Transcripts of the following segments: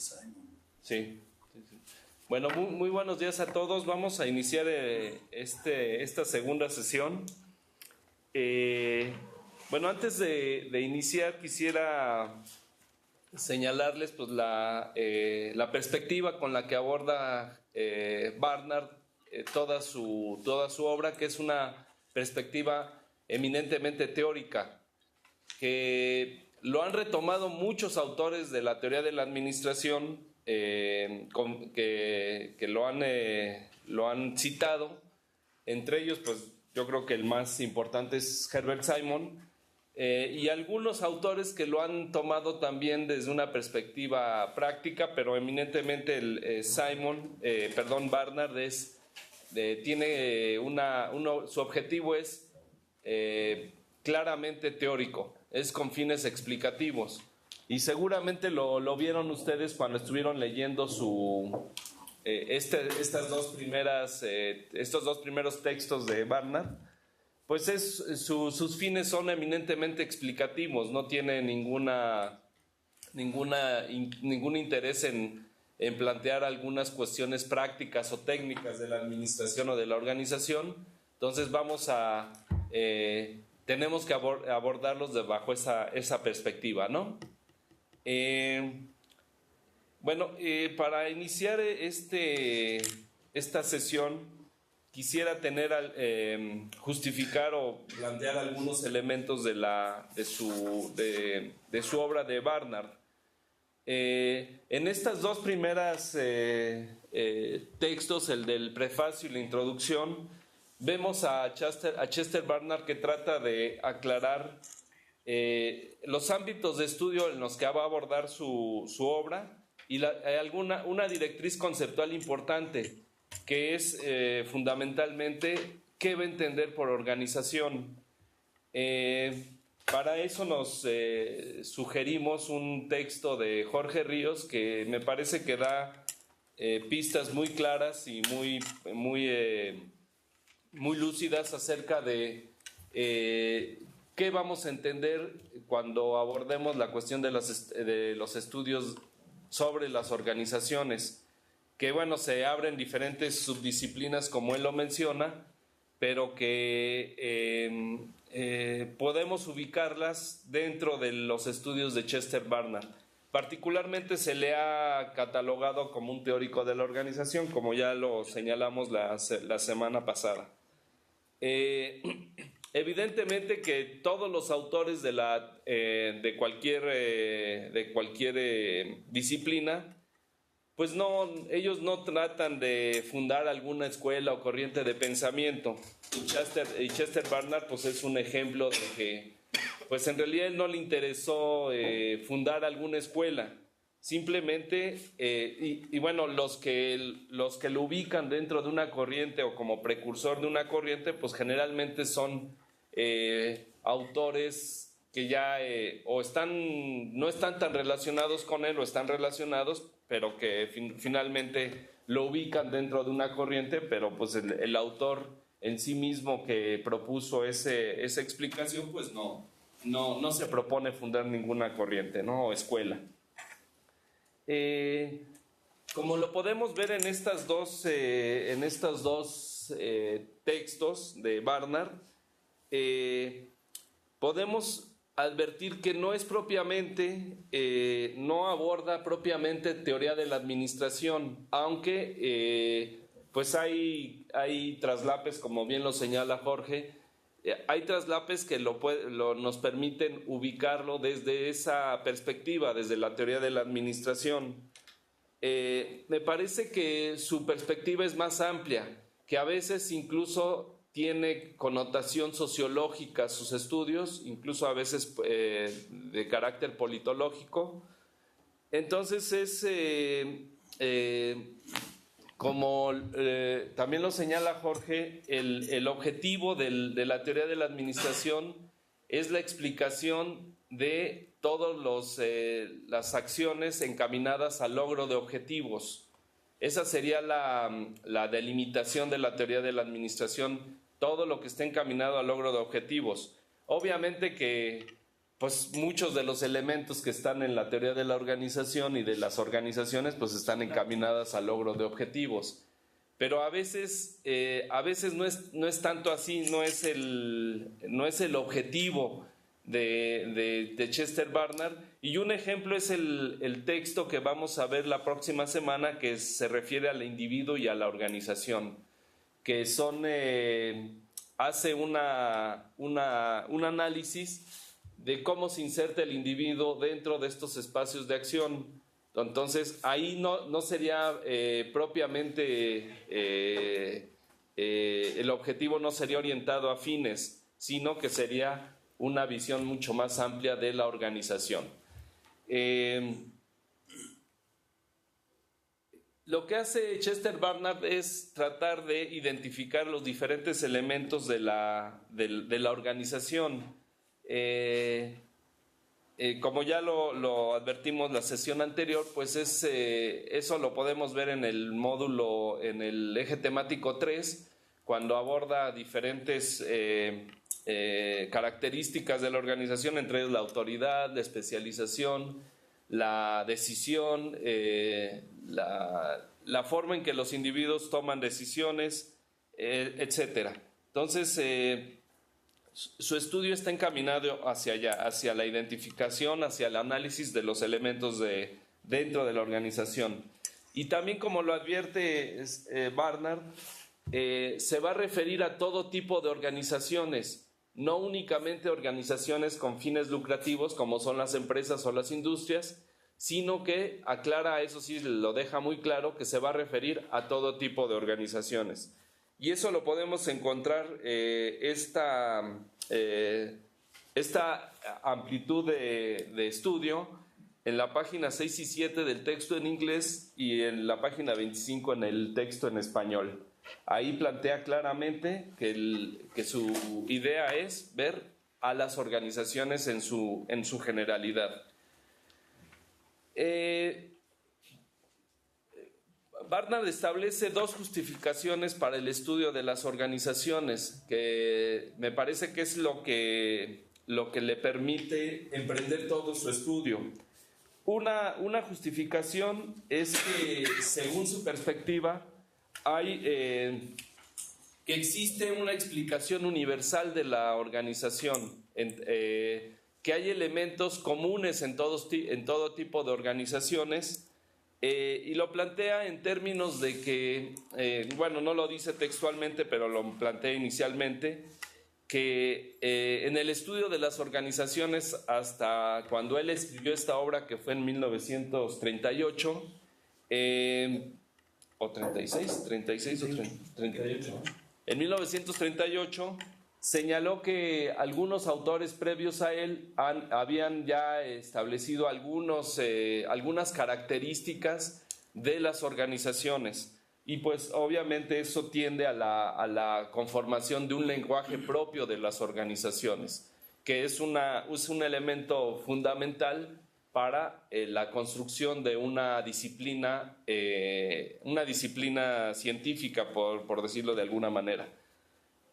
Simon. Sí. Bueno, muy buenos días a todos. Vamos a iniciar esta segunda sesión. Bueno, antes de iniciar quisiera señalarles pues la perspectiva con la que aborda Barnard toda su obra, que es una perspectiva eminentemente teórica, que lo han retomado muchos autores de la teoría de la administración, que lo han citado. Entre ellos, pues yo creo que el más importante es Herbert Simon, y algunos autores que lo han tomado también desde una perspectiva práctica, pero eminentemente Barnard tiene su objetivo es claramente teórico, es con fines explicativos. Y seguramente lo vieron ustedes cuando estuvieron leyendo estos dos primeros textos de Barnard. Pues sus fines son eminentemente explicativos, no tiene ningún interés en plantear algunas cuestiones prácticas o técnicas de la administración o de la organización. Entonces tenemos que abordarlos bajo esa perspectiva, ¿no? Para iniciar esta sesión quisiera justificar o plantear algunos elementos de su obra de Barnard. En estas dos primeras textos, el del prefacio y la introducción, vemos a Chester Barnard que trata de aclarar los ámbitos de estudio en los que va a abordar su obra y una directriz conceptual importante, que es fundamentalmente qué va a entender por organización. Para eso nos sugerimos un texto de Jorge Ríos que me parece que da pistas muy claras y muy lúcidas acerca de qué vamos a entender cuando abordemos la cuestión de los estudios sobre las organizaciones, que se abren diferentes subdisciplinas como él lo menciona, pero que podemos ubicarlas dentro de los estudios de Chester Barnard. Particularmente se le ha catalogado como un teórico de la organización, como ya lo señalamos la semana pasada. Evidentemente que todos los autores de cualquier disciplina, pues ellos no tratan de fundar alguna escuela o corriente de pensamiento. Y Chester Barnard pues es un ejemplo de que pues en realidad él no le interesó fundar alguna escuela. Simplemente, los que lo ubican dentro de una corriente o como precursor de una corriente, pues generalmente son autores que ya no están tan relacionados con él o están relacionados, pero que finalmente lo ubican dentro de una corriente, pero pues el autor en sí mismo que propuso esa explicación, pues no se propone fundar ninguna corriente, ¿no? O escuela. Como lo podemos ver en estos dos textos de Barnard, podemos advertir que no es propiamente, no aborda propiamente teoría de la administración, aunque pues hay traslapes, como bien lo señala Jorge, hay traslapes que nos permiten ubicarlo desde esa perspectiva, desde la teoría de la administración. Me parece que su perspectiva es más amplia, que a veces incluso tiene connotación sociológica sus estudios, incluso a veces de carácter politológico. Entonces como también lo señala Jorge, el objetivo de la teoría de la administración es la explicación de todas las acciones encaminadas al logro de objetivos. Esa sería la delimitación de la teoría de la administración, todo lo que esté encaminado al logro de objetivos. Obviamente que pues muchos de los elementos que están en la teoría de la organización y de las organizaciones pues están encaminadas al logro de objetivos. Pero a veces no es tanto así, no es el objetivo de Chester Barnard. Y un ejemplo es el texto que vamos a ver la próxima semana, que se refiere al individuo y a la organización, que hace un análisis de cómo se inserta el individuo dentro de estos espacios de acción. Entonces, ahí no sería propiamente, el objetivo no sería orientado a fines, sino que sería una visión mucho más amplia de la organización. Lo que hace Chester Barnard es tratar de identificar los diferentes elementos de la organización. Como ya lo advertimos la sesión anterior, pues eso lo podemos ver en el módulo, en el eje temático 3, cuando aborda diferentes características de la organización, entre ellas la autoridad, la especialización, la decisión, la forma en que los individuos toman decisiones, etc. Entonces, su estudio está encaminado hacia allá, hacia la identificación, hacia el análisis de los elementos dentro de la organización. Y también, como lo advierte Barnard, se va a referir a todo tipo de organizaciones, no únicamente organizaciones con fines lucrativos como son las empresas o las industrias, sino que aclara, eso sí lo deja muy claro, que se va a referir a todo tipo de organizaciones. Y eso lo podemos encontrar, esta amplitud de estudio en la página 6 y 7 del texto en inglés y en la página 25 en el texto en español. Ahí plantea claramente que su idea es ver a las organizaciones en su generalidad. Barnard establece dos justificaciones para el estudio de las organizaciones, que me parece que es lo que le permite emprender todo su estudio. Una justificación es que, según su perspectiva, que existe una explicación universal de la organización, que hay elementos comunes en todo tipo de organizaciones. Y lo plantea en términos de que, no lo dice textualmente, pero lo plantea inicialmente, que en el estudio de las organizaciones, hasta cuando él escribió esta obra, que fue en 1938, o 36 o 38, en 1938, señaló que algunos autores previos a él habían ya establecido algunas características de las organizaciones, y pues obviamente eso tiende a la conformación de un lenguaje propio de las organizaciones, que es un elemento fundamental para la construcción de una disciplina científica, por decirlo de alguna manera.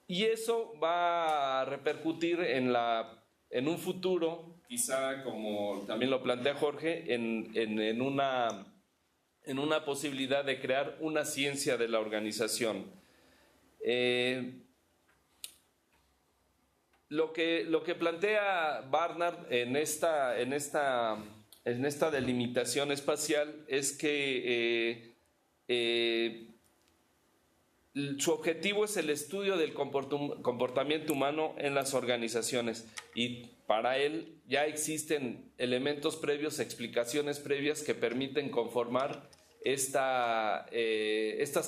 Y eso va a repercutir en un futuro, quizá como también lo plantea Jorge, en una posibilidad de crear una ciencia de la organización. Lo que plantea Barnard en esta delimitación espacial es que su objetivo es el estudio del comportamiento humano en las organizaciones, y para él ya existen elementos previos, explicaciones previas que permiten conformar estas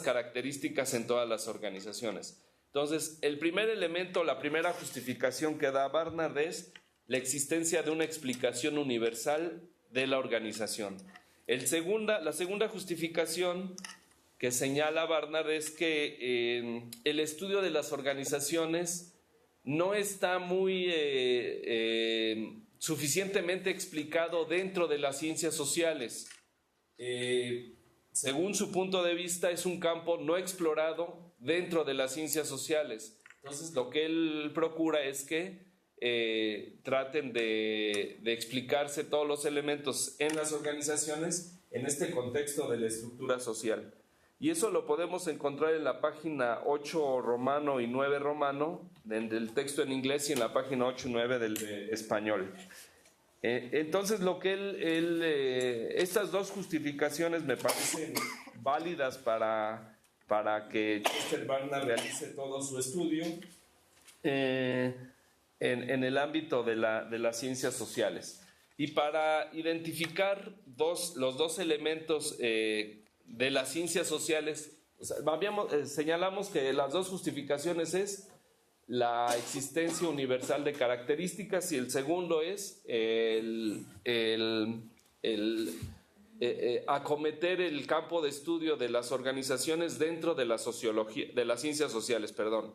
características en todas las organizaciones. Entonces, el primer elemento, la primera justificación que da Barnard es la existencia de una explicación universal de la organización. La segunda justificación que señala Barnard es que el estudio de las organizaciones no está muy suficientemente explicado dentro de las ciencias sociales. Según su punto de vista, es un campo no explorado dentro de las ciencias sociales. Entonces, lo que él procura es que traten de explicarse todos los elementos en las organizaciones en este contexto de la estructura social. Y eso lo podemos encontrar en la página 8 romano y 9 romano, del texto en inglés, y en la página 8 y 9 del español. Entonces, lo que estas dos justificaciones me parecen válidas para que Chester Barnard realice todo su estudio en el ámbito de las ciencias sociales. Y para identificar los dos elementos de las ciencias sociales, o sea, señalamos que las dos justificaciones es la existencia universal de características, y el segundo es acometer el campo de estudio de las organizaciones dentro de la sociología, de las ciencias sociales, perdón.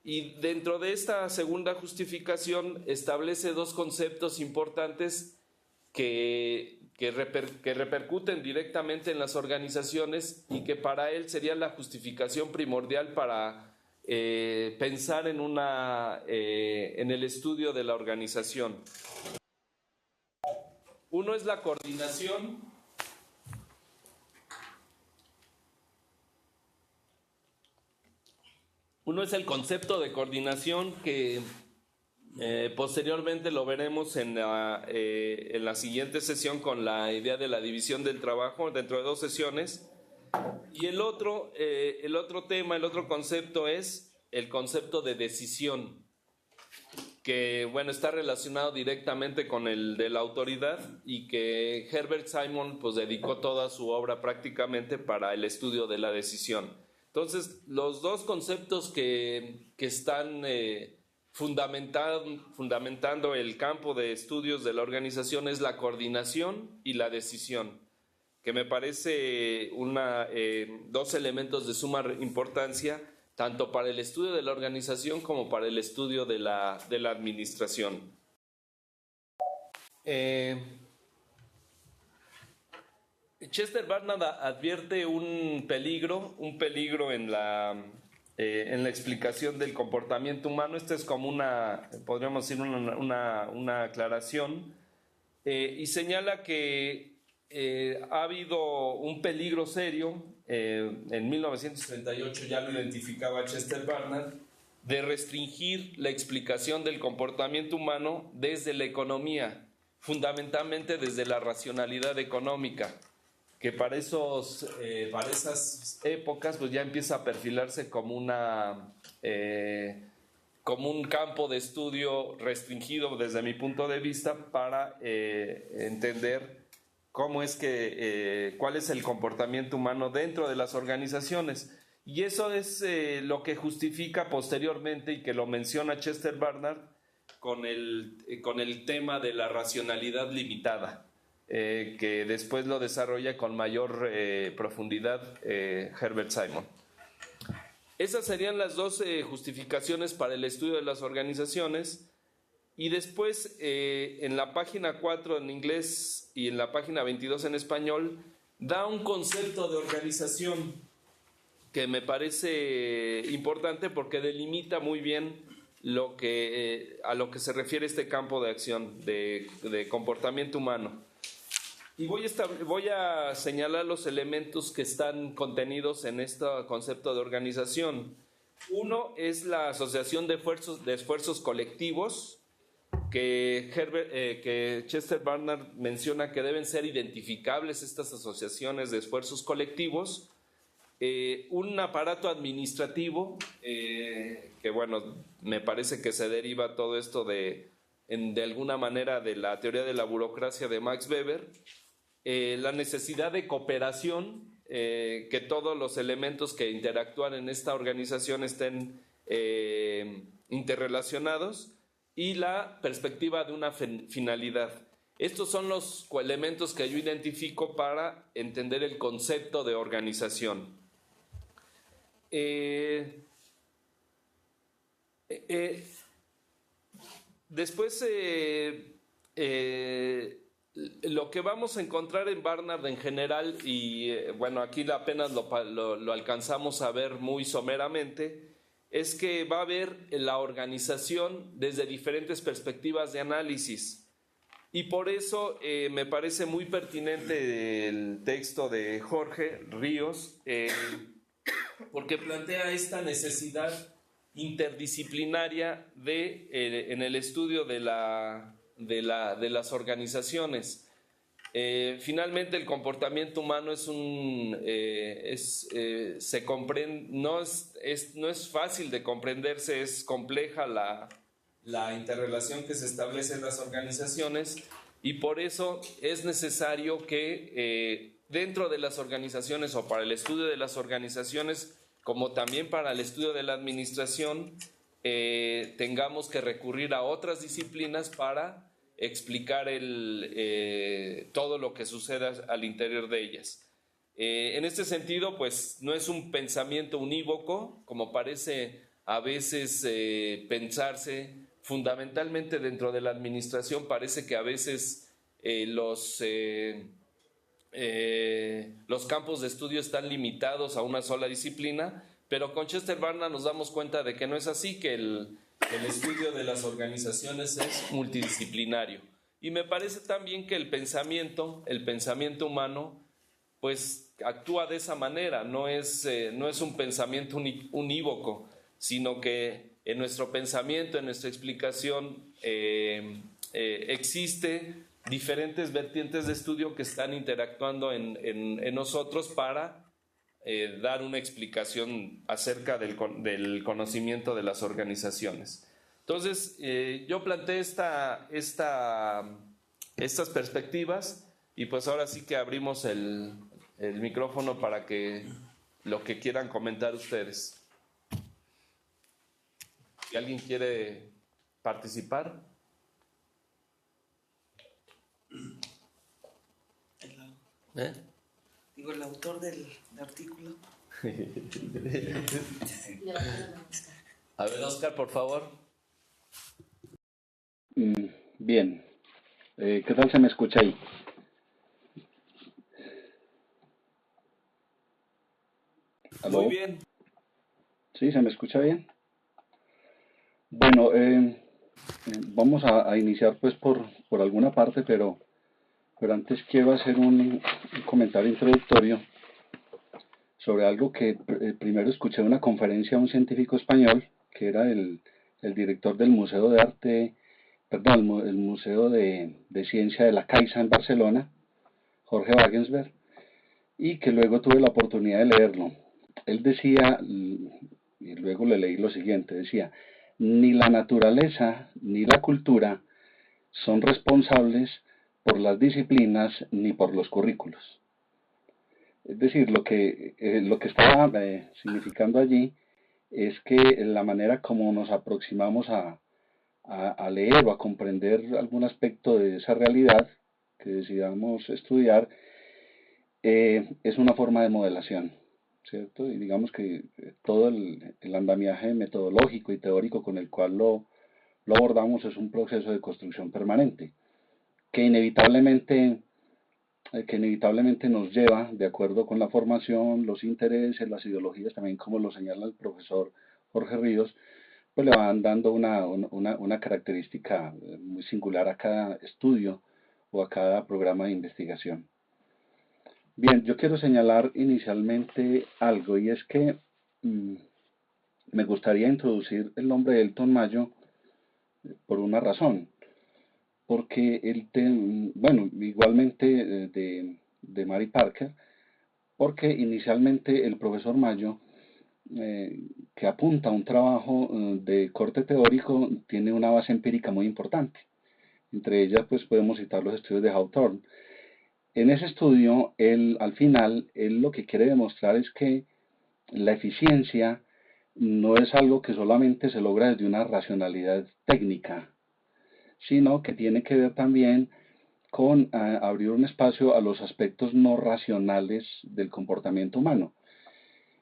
Y dentro de esta segunda justificación establece dos conceptos importantes que repercuten directamente en las organizaciones y que para él sería la justificación primordial para pensar en el estudio de la organización. Uno es la coordinación. Uno es el concepto de coordinación, que posteriormente lo veremos en la siguiente sesión con la idea de la división del trabajo dentro de 2 sesiones. Y el otro concepto es el concepto de decisión, que está relacionado directamente con el de la autoridad, y que Herbert Simon pues dedicó toda su obra prácticamente para el estudio de la decisión. Entonces, los dos conceptos que están fundamentando el campo de estudios de la organización es la coordinación y la decisión, que me parece dos elementos de suma importancia, tanto para el estudio de la organización como para el estudio de la administración. Chester Barnard advierte un peligro en la explicación del comportamiento humano. Esta es como podríamos decir, una aclaración, y señala que ha habido un peligro serio, en 1938 ya lo identificaba Chester Barnard, de restringir la explicación del comportamiento humano desde la economía, fundamentalmente desde la racionalidad económica, que para esas épocas pues ya empieza a perfilarse como un campo de estudio restringido desde mi punto de vista para entender cuál es el comportamiento humano dentro de las organizaciones. Y eso es lo que justifica posteriormente, y que lo menciona Chester Barnard con el tema de la racionalidad limitada, que después lo desarrolla con mayor profundidad Herbert Simon. Esas serían las dos justificaciones para el estudio de las organizaciones. Y después, en la página 4 en inglés y en la página 22 en español, da un concepto de organización que me parece importante, porque delimita muy bien a lo que se refiere este campo de acción de comportamiento humano. Y voy a señalar los elementos que están contenidos en este concepto de organización. Uno es la asociación de esfuerzos colectivos, que Chester Barnard menciona que deben ser identificables estas asociaciones de esfuerzos colectivos. Un aparato administrativo, que me parece que se deriva todo esto de alguna manera de la teoría de la burocracia de Max Weber. La necesidad de cooperación, que todos los elementos que interactúan en esta organización estén interrelacionados, y la perspectiva de una finalidad. Estos son los elementos que yo identifico para entender el concepto de organización. Después, lo que vamos a encontrar en Barnard en general, y aquí apenas lo alcanzamos a ver muy someramente, es que va a ver la organización desde diferentes perspectivas de análisis. Y por eso me parece muy pertinente el texto de Jorge Ríos, porque plantea esta necesidad interdisciplinaria en el estudio de las organizaciones. Finalmente, el comportamiento humano se comprende, no es fácil de comprenderse, es compleja la interrelación que se establece en las organizaciones, y por eso es necesario que dentro de las organizaciones, o para el estudio de las organizaciones, como también para el estudio de la administración, tengamos que recurrir a otras disciplinas para explicar todo lo que suceda al interior de ellas. En este sentido, pues no es un pensamiento unívoco, como parece a veces pensarse. Fundamentalmente dentro de la administración parece que a veces los campos de estudio están limitados a una sola disciplina, pero con Chester Barnard nos damos cuenta de que no es así, que el estudio de las organizaciones es multidisciplinario. Y me parece también que el pensamiento humano, pues actúa de esa manera, no es un pensamiento unívoco, sino que en nuestro pensamiento, en nuestra explicación, existe diferentes vertientes de estudio que están interactuando en nosotros para dar una explicación acerca del conocimiento de las organizaciones. Entonces, yo planteé estas perspectivas, y pues ahora sí que abrimos el micrófono para que lo que quieran comentar ustedes. Si alguien quiere participar. Digo, el autor del artículo. A ver, Oscar, por favor. Bien. ¿Qué tal se me escucha ahí? ¿Aló? Muy bien. ¿Sí? ¿Se me escucha bien? Bueno, vamos a iniciar pues por alguna parte, pero antes quiero hacer un comentario introductorio sobre algo que primero escuché en una conferencia de un científico español, que era el director del Museo de Arte, perdón, el Museo de Ciencia de la Caixa en Barcelona, Jorge Wagensberg, y que luego tuve la oportunidad de leerlo. Él decía, y luego le leí lo siguiente, decía: ni la naturaleza ni la cultura son responsables por las disciplinas ni por los currículos. Es decir, lo que estaba significando allí es que la manera como nos aproximamos a leer o a comprender algún aspecto de esa realidad que decidamos estudiar es una forma de modelación, ¿cierto? Y digamos que todo el andamiaje metodológico y teórico con el cual lo abordamos es un proceso de construcción permanente que inevitablemente nos lleva, de acuerdo con la formación, los intereses, las ideologías, también como lo señala el profesor Jorge Ríos, pues le van dando una característica muy singular a cada estudio o a cada programa de investigación. Bien, yo quiero señalar inicialmente algo, y es que me gustaría introducir el nombre de Elton Mayo por una razón. Porque bueno, igualmente de Mary Parker, porque inicialmente el profesor Mayo, que apunta a un trabajo de corte teórico, tiene una base empírica muy importante. Entre ellas, pues podemos citar los estudios de Hawthorne. En ese estudio, al final, él lo que quiere demostrar es que la eficiencia no es algo que solamente se logra desde una racionalidad técnica, sino que tiene que ver también con abrir un espacio a los aspectos no racionales del comportamiento humano,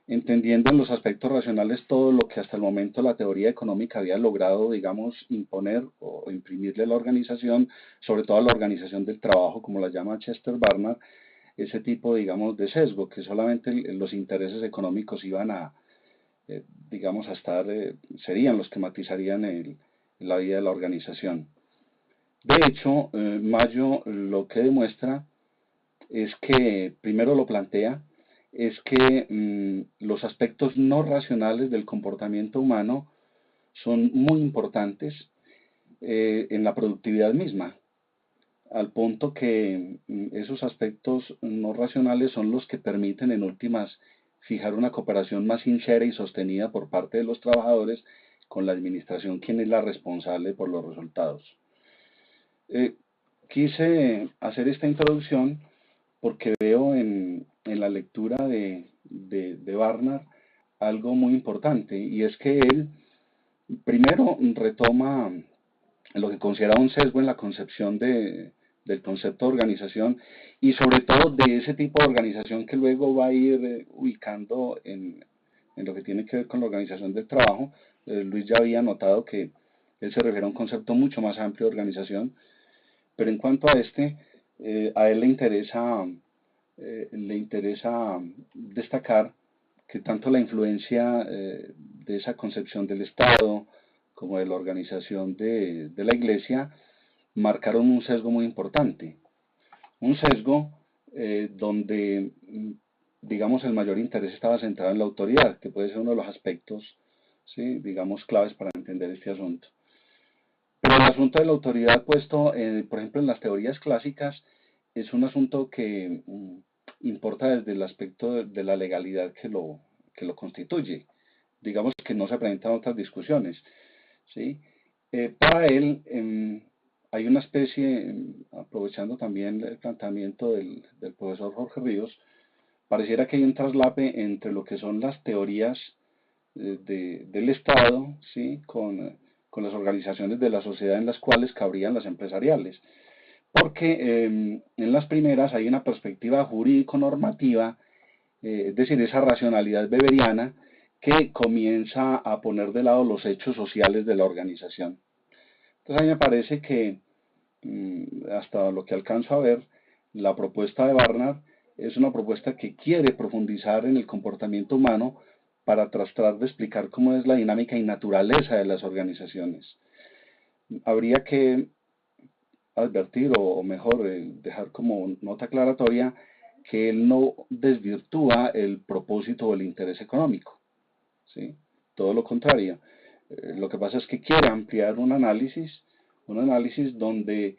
entendiendo en los aspectos racionales todo lo que hasta el momento la teoría económica había logrado, digamos, imponer o imprimirle a la organización, sobre todo a la organización del trabajo, como la llama Chester Barnard, ese tipo, digamos, de sesgo, que solamente los intereses económicos iban a digamos, a estar, serían los que matizarían la vida de la organización. De hecho, Mayo lo que demuestra es que, primero lo plantea, es que los aspectos no racionales del comportamiento humano son muy importantes en la productividad misma, al punto que esos aspectos no racionales son los que permiten en últimas fijar una cooperación más sincera y sostenida por parte de los trabajadores con la administración, quien es la responsable por los resultados. Quise hacer esta introducción porque veo en la lectura de Barnard algo muy importante, y es que él primero retoma lo que considera un sesgo en la concepción del concepto de organización, y sobre todo de ese tipo de organización que luego va a ir ubicando en lo que tiene que ver con la organización del trabajo. Luis ya había notado que él se refiere a un concepto mucho más amplio de organización, pero en cuanto a a él le interesa destacar que tanto la influencia de esa concepción del Estado como de la organización de la Iglesia marcaron un sesgo muy importante. Un sesgo donde, digamos, el mayor interés estaba centrado en la autoridad, que puede ser uno de los aspectos, ¿sí?, digamos, claves para entender este asunto. Pero el asunto de la autoridad puesto, por ejemplo, en las teorías clásicas, es un asunto que importa desde el aspecto de la legalidad que lo constituye. Digamos que no se presentan otras discusiones, ¿sí? Para él hay una especie, aprovechando también el planteamiento del profesor Jorge Ríos, pareciera que hay un traslape entre lo que son las teorías del Estado, ¿sí?, con las organizaciones de la sociedad en las cuales cabrían las empresariales. Porque en las primeras hay una perspectiva jurídico-normativa, es decir, esa racionalidad weberiana que comienza a poner de lado los hechos sociales de la organización. Entonces a mí me parece que, hasta lo que alcanzo a ver, la propuesta de Barnard es una propuesta que quiere profundizar en el comportamiento humano para tratar de explicar cómo es la dinámica y naturaleza de las organizaciones. Habría que advertir, o mejor, dejar como nota aclaratoria, que él no desvirtúa el propósito o el interés económico, ¿sí? Todo lo contrario. Lo que pasa es que quiere ampliar un análisis donde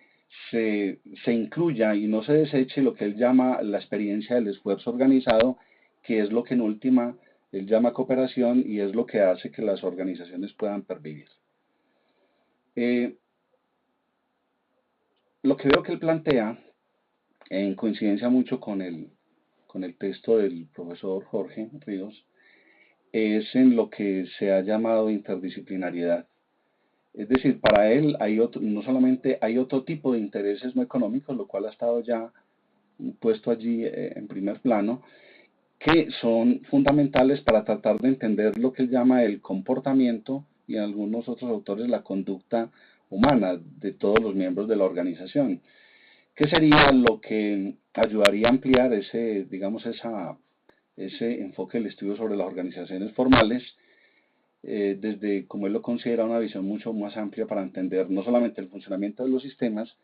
se incluya y no se deseche lo que él llama la experiencia del esfuerzo organizado, que es lo que en última él llama cooperación y es lo que hace que las organizaciones puedan pervivir. Lo que veo que él plantea, en coincidencia mucho con el texto del profesor Jorge Ríos, es en lo que se ha llamado interdisciplinariedad. Es decir, para él no solamente hay otro tipo de intereses no económicos, lo cual ha estado ya puesto allí en primer plano, que son fundamentales para tratar de entender lo que él llama el comportamiento, y en algunos otros autores la conducta humana de todos los miembros de la organización, que sería lo que ayudaría a ampliar ese enfoque del estudio sobre las organizaciones formales, desde, como él lo considera, una visión mucho más amplia para entender no solamente el funcionamiento de los sistemas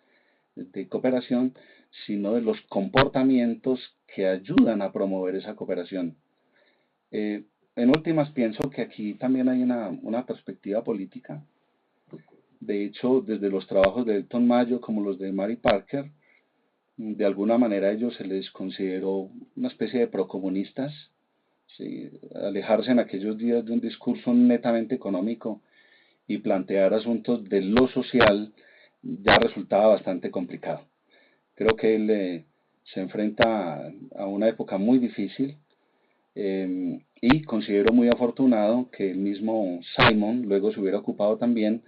de cooperación, sino de los comportamientos que ayudan a promover esa cooperación. En últimas, pienso que aquí también hay una perspectiva política. De hecho, desde los trabajos de Elton Mayo como los de Mary Parker, de alguna manera a ellos se les consideró una especie de procomunistas, ¿sí? Alejarse en aquellos días de un discurso netamente económico y plantear asuntos de lo social ya resultaba bastante complicado. Creo que él se enfrenta a una época muy difícil, y considero muy afortunado que el mismo Simon luego se hubiera ocupado también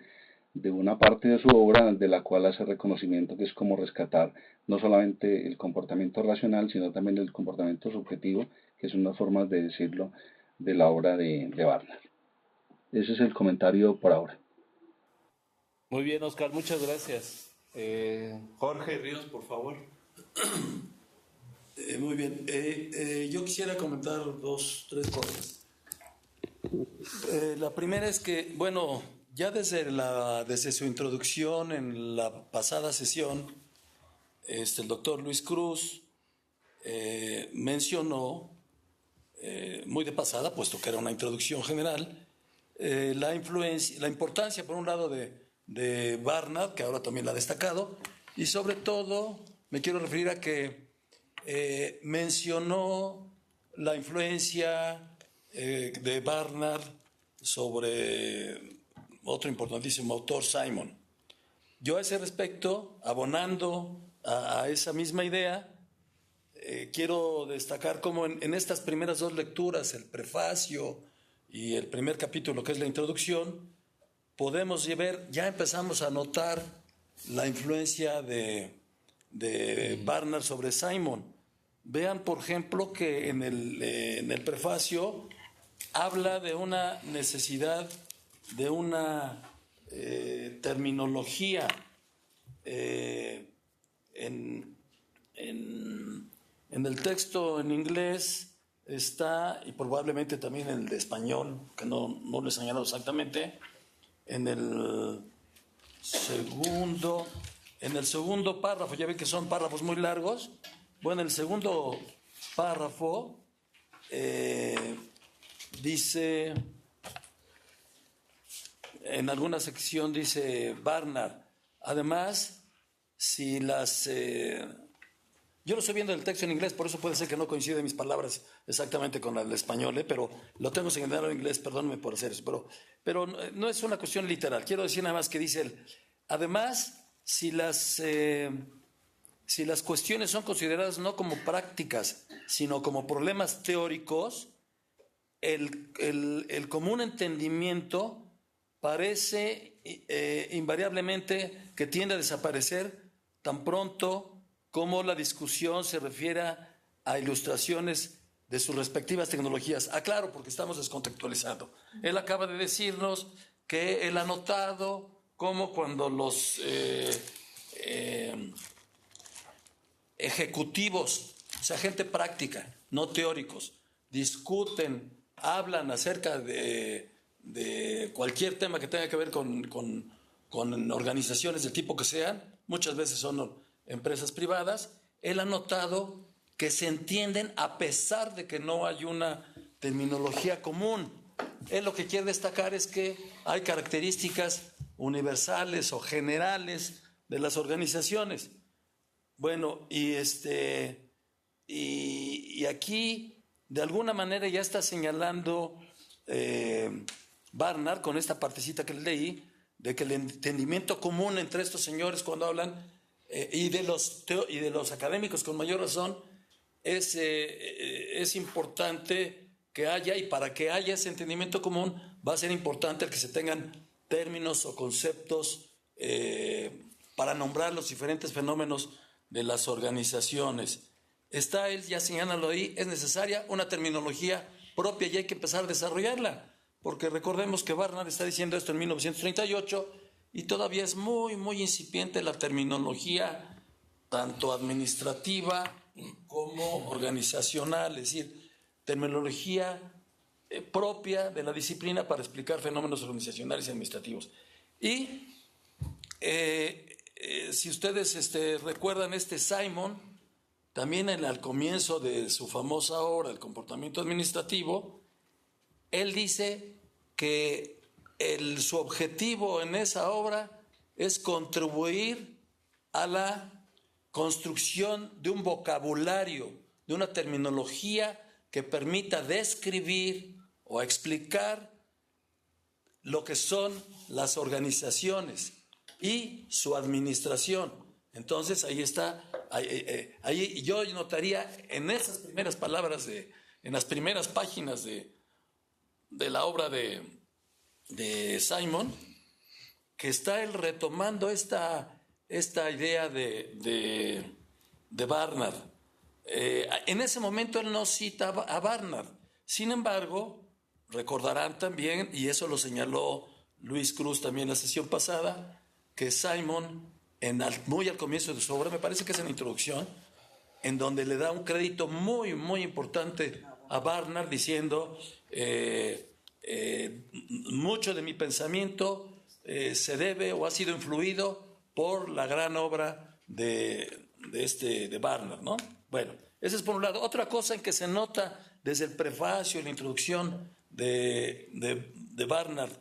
de una parte de su obra de la cual hace reconocimiento, que es como rescatar no solamente el comportamiento racional, sino también el comportamiento subjetivo, que son unas formas de decirlo de la obra de Barnard. Ese es el comentario por ahora. Muy bien, Oscar, muchas gracias. Jorge Ríos, por favor. Muy bien. Yo quisiera comentar 2, 3 cosas. La primera es que, bueno, ya desde su introducción en la pasada sesión, el doctor Luis Cruz mencionó, muy de pasada, puesto que era una introducción general, la importancia, por un lado, de Barnard, que ahora también la ha destacado, y sobre todo me quiero referir a que mencionó la influencia de Barnard sobre otro importantísimo autor, Simon. Yo a ese respecto, abonando a esa misma idea, quiero destacar cómo en estas primeras dos lecturas, el prefacio y el primer capítulo, que es la introducción, podemos ver, ya empezamos a notar la influencia de Barnard sobre Simon. Vean, por ejemplo, que en el prefacio habla de una necesidad de una terminología en el texto en inglés está, y probablemente también en el de español, que no lo he señalado exactamente, en el segundo párrafo, ya ven que son párrafos muy largos. Bueno, el segundo párrafo dice, en alguna sección dice Barnard, además, si las... yo lo estoy viendo el texto en inglés, por eso puede ser que no coinciden mis palabras exactamente con el español, pero lo tengo señalado en inglés, perdónenme por hacer eso, pero no es una cuestión literal. Quiero decir nada más que dice él, además, si las cuestiones son consideradas no como prácticas, sino como problemas teóricos, el común entendimiento parece invariablemente que tiende a desaparecer tan pronto como la discusión se refiere a ilustraciones de sus respectivas tecnologías. Claro, porque estamos descontextualizando. Él acaba de decirnos que él ha notado cómo cuando los ejecutivos, o sea, gente práctica, no teóricos, discuten, hablan acerca de cualquier tema que tenga que ver con organizaciones del tipo que sean, muchas veces son empresas privadas, él ha notado que se entienden a pesar de que no hay una terminología común. Él lo que quiere destacar es que hay características universales o generales de las organizaciones. Bueno, y aquí de alguna manera ya está señalando Barnard con esta partecita que leí, de que el entendimiento común entre estos señores cuando hablan y de los académicos con mayor razón es importante que haya, y para que haya ese entendimiento común va a ser importante el que se tengan términos o conceptos para nombrar los diferentes fenómenos de las organizaciones. Él ya señalando ahí, es necesaria una terminología propia y hay que empezar a desarrollarla, porque recordemos que Barnard está diciendo esto en 1938 y todavía es muy, muy incipiente la terminología tanto administrativa como organizacional, es decir, terminología propia de la disciplina para explicar fenómenos organizacionales y administrativos. Y si ustedes recuerdan Simon, también al comienzo de su famosa obra, El comportamiento administrativo, él dice que su objetivo en esa obra es contribuir a la construcción de un vocabulario, de una terminología que permita describir o explicar lo que son las organizaciones y su administración. Entonces ahí está, ahí yo notaría en esas primeras palabras, en las primeras páginas de la obra de Simon, que está él retomando esta idea de Barnard. En ese momento él no cita a Barnard. Sin embargo, recordarán también, y eso lo señaló Luis Cruz también en la sesión pasada, que Simon, muy al comienzo de su obra, me parece que es en la introducción, en donde le da un crédito muy, muy importante a Barnard, diciendo mucho de mi pensamiento se debe o ha sido influido por la gran obra de Barnard, ¿no? Bueno, ese es por un lado. Otra cosa en que se nota desde el prefacio y la introducción de Barnard,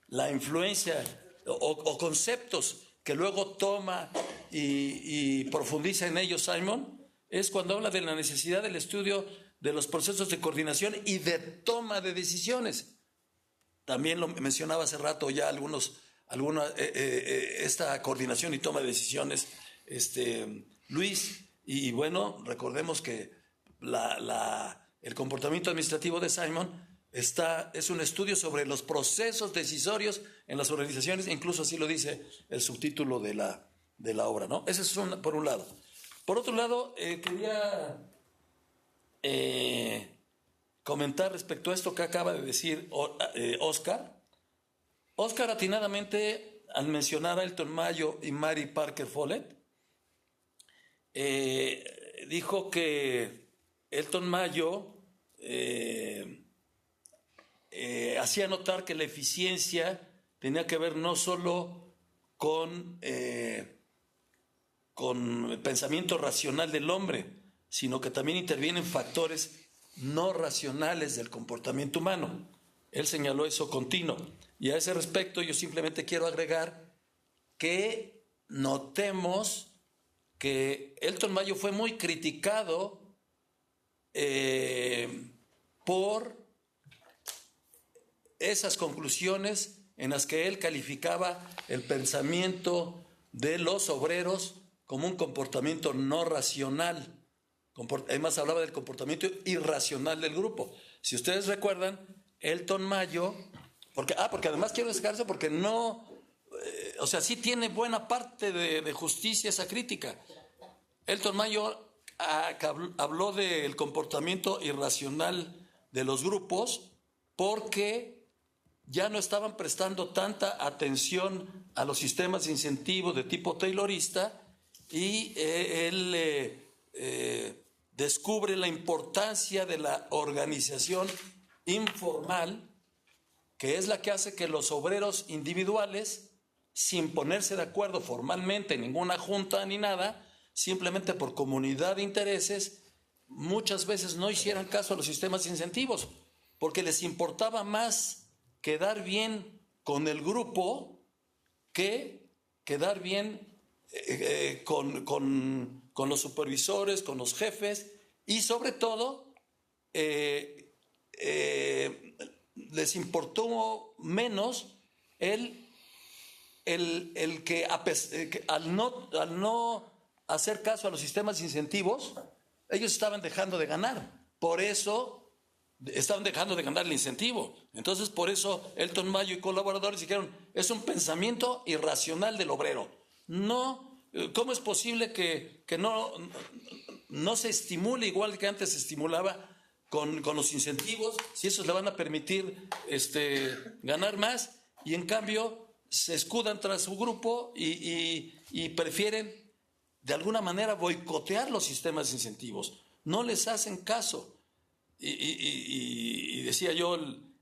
la influencia o conceptos que luego toma y profundiza en ellos Simon, es cuando habla de la necesidad del estudio de los procesos de coordinación y de toma de decisiones. También lo mencionaba hace rato ya esta coordinación y toma de decisiones, Luis, y bueno, recordemos que el comportamiento administrativo de Simon es un estudio sobre los procesos decisorios en las organizaciones, incluso así lo dice el subtítulo de la obra, ¿no? Ese es por un lado. Por otro lado, quería comentar respecto a esto que acaba de decir Oscar. Oscar atinadamente, al mencionar a Elton Mayo y Mary Parker Follett, dijo que Elton Mayo hacía notar que la eficiencia tenía que ver no solo con el pensamiento racional del hombre, sino que también intervienen factores no racionales del comportamiento humano. Él señaló eso continuo. Y a ese respecto yo simplemente quiero agregar que notemos que Elton Mayo fue muy criticado por esas conclusiones en las que él calificaba el pensamiento de los obreros como un comportamiento no racional. Además hablaba del comportamiento irracional del grupo. Si ustedes recuerdan, Elton Mayo, porque además quiero destacarse porque no, sí tiene buena parte de justicia esa crítica. Elton Mayo habló del comportamiento irracional de los grupos porque ya no estaban prestando tanta atención a los sistemas de incentivo de tipo taylorista y él descubre la importancia de la organización informal, que es la que hace que los obreros individuales, sin ponerse de acuerdo formalmente en ninguna junta ni nada, simplemente por comunidad de intereses, muchas veces no hicieran caso a los sistemas de incentivos, porque les importaba más quedar bien con el grupo que quedar bien con los supervisores, con los jefes, y sobre todo les importó menos el que al no hacer caso a los sistemas de incentivos, ellos estaban dejando de ganar. Por eso estaban dejando de ganar el incentivo. Entonces, por eso Elton Mayo y colaboradores dijeron, es un pensamiento irracional del obrero. No, ¿cómo es posible que no se estimule igual que antes se estimulaba con los incentivos, si esos le van a permitir ganar más, y en cambio se escudan tras su grupo y prefieren de alguna manera boicotear los sistemas de incentivos? No les hacen caso. Y decía yo,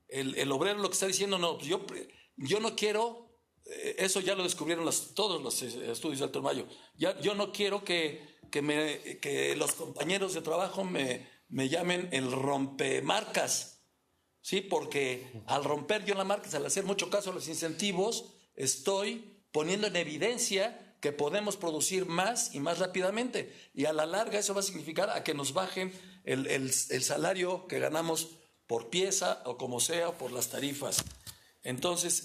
el obrero lo que está diciendo, no, yo no quiero, eso ya lo descubrieron todos los estudios de Elton Mayo, yo no quiero que los compañeros de trabajo me llamen el rompemarcas, ¿sí? Porque al romper yo la marca, al hacer mucho caso a los incentivos, estoy poniendo en evidencia que podemos producir más y más rápidamente, y a la larga eso va a significar a que nos bajen el salario que ganamos por pieza o como sea, por las tarifas. Entonces,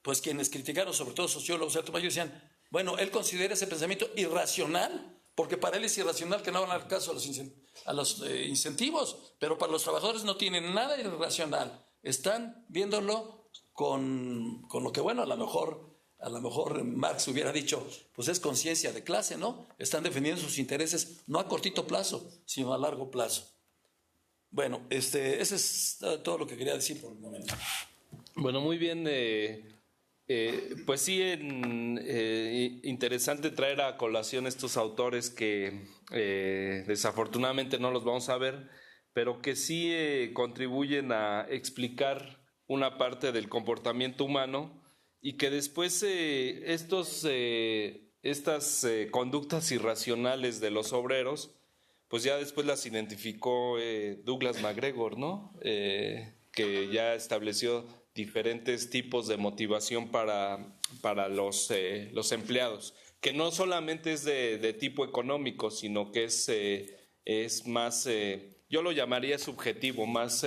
pues quienes criticaron, sobre todo sociólogos de Elton Mayo, decían, bueno, él considera ese pensamiento irracional, porque para él es irracional que no hagan caso a los incentivos, pero para los trabajadores no tienen nada irracional. Están viéndolo con lo que, bueno, a lo mejor Marx hubiera dicho, pues es conciencia de clase, ¿no? Están defendiendo sus intereses no a cortito plazo, sino a largo plazo. Bueno, ese es todo lo que quería decir por el momento. Bueno, muy bien. Pues sí, interesante traer a colación estos autores que desafortunadamente no los vamos a ver, pero que sí contribuyen a explicar una parte del comportamiento humano y que después estas conductas irracionales de los obreros, pues ya después las identificó Douglas MacGregor, ¿no? Que ya estableció diferentes tipos de motivación para los empleados, que no solamente es de tipo económico, sino que es más, yo lo llamaría subjetivo, más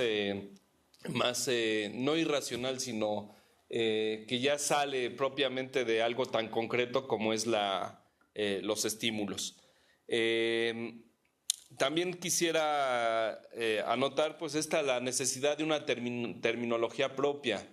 no irracional, sino que ya sale propiamente de algo tan concreto como es los estímulos. También quisiera anotar pues la necesidad de una terminología propia.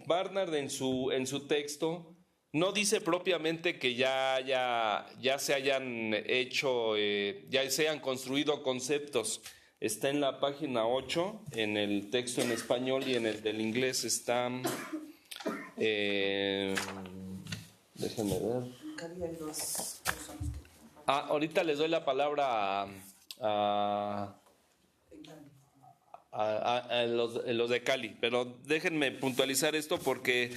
Barnard en su texto no dice propiamente que ya se hayan hecho, ya se hayan construido conceptos. Está en la página 8, en el texto en español, y en el del inglés está... déjenme ver. Hay dos personas que... Ahorita les doy la palabra a los de Cali, pero déjenme puntualizar esto porque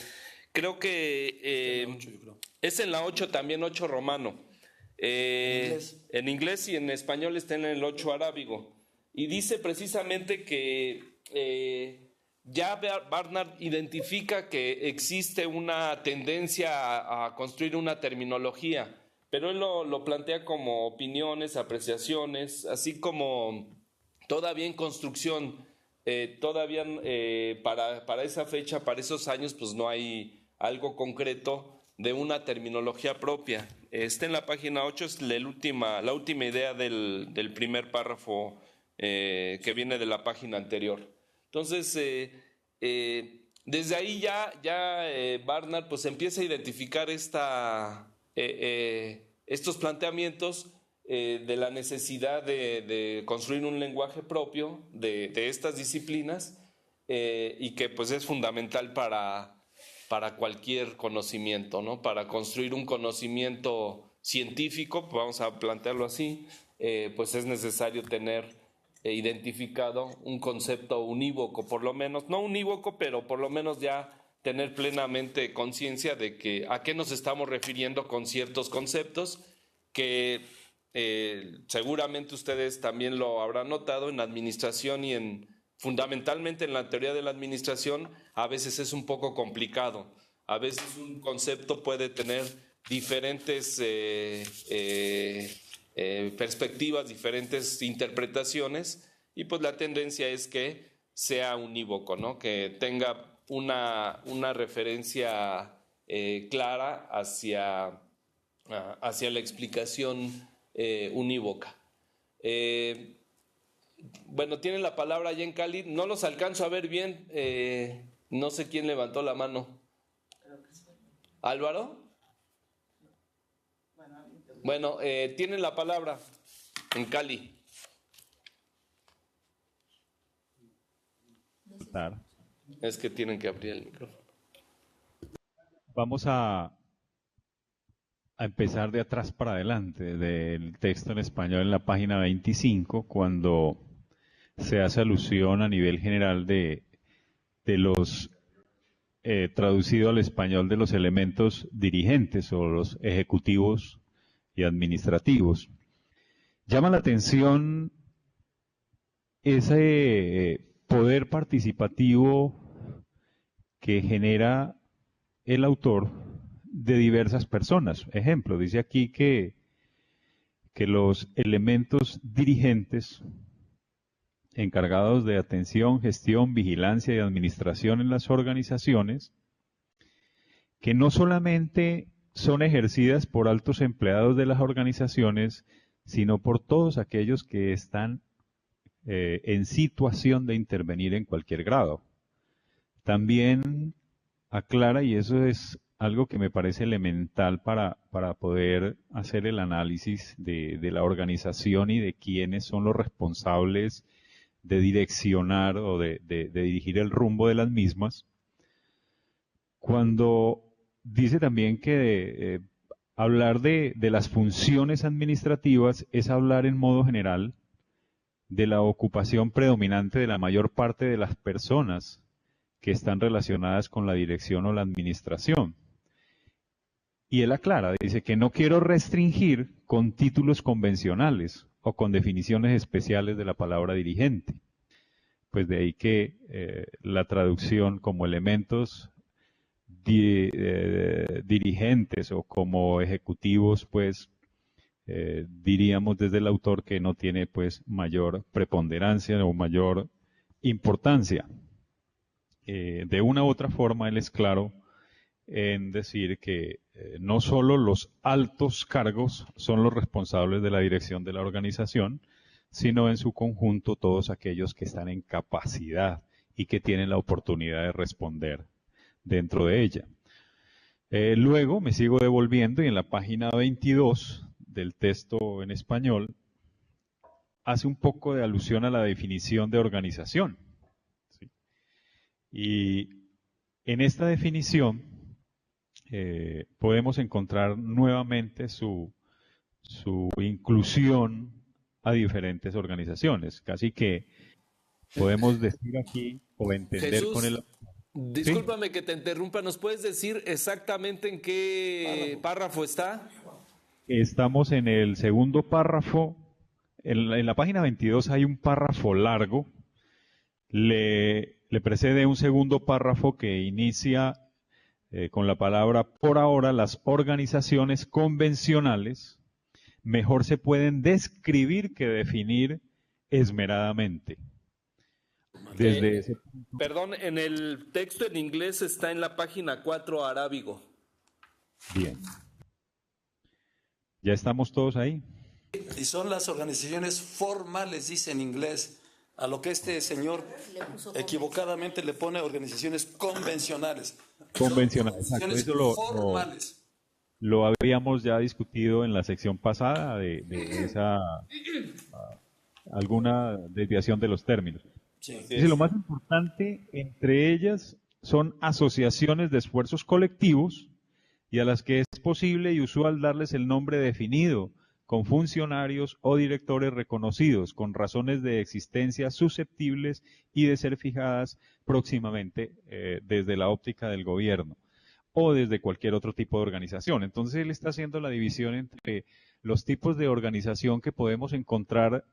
creo que es en la 8 también, 8 romano. En inglés y en español está en el 8 arábigo. Y dice precisamente que ya Barnard identifica que existe una tendencia a construir una terminología, pero él lo plantea como opiniones, apreciaciones, así como todavía en construcción, todavía para esa fecha, para esos años, pues no hay algo concreto de una terminología propia. Está en la página 8, es la última idea del primer párrafo que viene de la página anterior. Entonces, desde ahí ya Barnard pues empieza a identificar estos planteamientos de la necesidad de construir un lenguaje propio de estas disciplinas y que pues es fundamental para cualquier conocimiento, ¿no? Para construir un conocimiento científico, vamos a plantearlo así, pues es necesario tener identificado un concepto unívoco, por lo menos, no unívoco, pero por lo menos ya tener plenamente conciencia de que a qué nos estamos refiriendo con ciertos conceptos que seguramente ustedes también lo habrán notado en administración y fundamentalmente en la teoría de la administración. A veces es un poco complicado, a veces un concepto puede tener diferentes perspectivas, diferentes interpretaciones, y pues la tendencia es que sea unívoco, ¿no? Que tenga una referencia clara hacia la explicación unívoca. Bueno, tienen la palabra allá en Cali. No los alcanzo a ver bien. No sé quién levantó la mano. ¿Álvaro? Bueno, tienen la palabra en Cali. Es que tienen que abrir el micrófono. Vamos a empezar de atrás para adelante, del texto en español en la página 25, cuando se hace alusión a nivel general de los traducido al español de los elementos dirigentes o los ejecutivos y administrativos. Llama la atención ese poder participativo que genera el autor de diversas personas. Ejemplo, dice aquí que los elementos dirigentes encargados de atención, gestión, vigilancia y administración en las organizaciones, que no solamente son ejercidas por altos empleados de las organizaciones, sino por todos aquellos que están en situación de intervenir en cualquier grado. También aclara, y eso es algo que me parece elemental para poder hacer el análisis de la organización y de quiénes son los responsables de direccionar o de dirigir el rumbo de las mismas, cuando dice también que hablar de las funciones administrativas es hablar en modo general de la ocupación predominante de la mayor parte de las personas que están relacionadas con la dirección o la administración. Y él aclara, dice que no quiero restringir con títulos convencionales o con definiciones especiales de la palabra dirigente. Pues de ahí que la traducción como elementos dirigentes o como ejecutivos, pues diríamos desde el autor que no tiene pues mayor preponderancia o mayor importancia. De una u otra forma, él es claro en decir que no solo los altos cargos son los responsables de la dirección de la organización, sino en su conjunto todos aquellos que están en capacidad y que tienen la oportunidad de responder dentro de ella. Luego me sigo devolviendo y en la página 22 del texto en español hace un poco de alusión a la definición de organización. ¿Sí? Y en esta definición podemos encontrar nuevamente su inclusión a diferentes organizaciones. Casi que podemos decir aquí o entender Jesús, con el... discúlpame que te interrumpa, ¿nos puedes decir exactamente en qué párrafo está? Estamos en el segundo párrafo. En la página 22 hay un párrafo largo. Le precede un segundo párrafo que inicia con la palabra por ahora. Las organizaciones convencionales mejor se pueden describir que definir esmeradamente. Desde ese punto. Perdón, en el texto en inglés está en la página 4 arábigo. Bien. ¿Ya estamos todos ahí? Y son las organizaciones formales, dice en inglés, a lo que este señor equivocadamente le pone organizaciones convencionales. Convencionales, exacto. Eso formales. lo habíamos ya discutido en la sección pasada de esa alguna desviación de los términos. Sí. Dice, lo más importante entre ellas son asociaciones de esfuerzos colectivos y a las que es posible y usual darles el nombre definido, con funcionarios o directores reconocidos, con razones de existencia susceptibles y de ser fijadas próximamente desde la óptica del gobierno o desde cualquier otro tipo de organización. Entonces él está haciendo la división entre los tipos de organización que podemos encontrar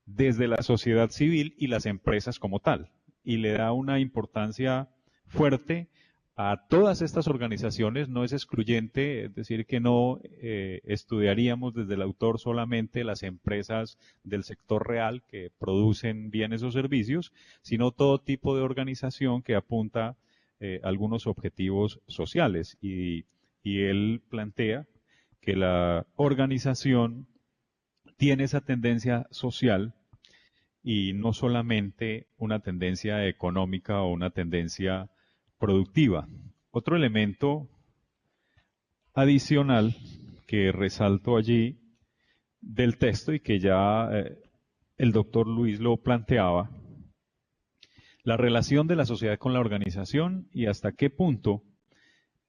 desde la sociedad civil y las empresas como tal, y le da una importancia fuerte a todas estas organizaciones. No es excluyente, es decir, que no estudiaríamos desde el autor solamente las empresas del sector real que producen bienes o servicios, sino todo tipo de organización que apunta a algunos objetivos sociales. Y él plantea que la organización tiene esa tendencia social y no solamente una tendencia económica o una tendencia productiva. Otro elemento adicional que resalto allí del texto y que ya el doctor Luis lo planteaba, la relación de la sociedad con la organización y hasta qué punto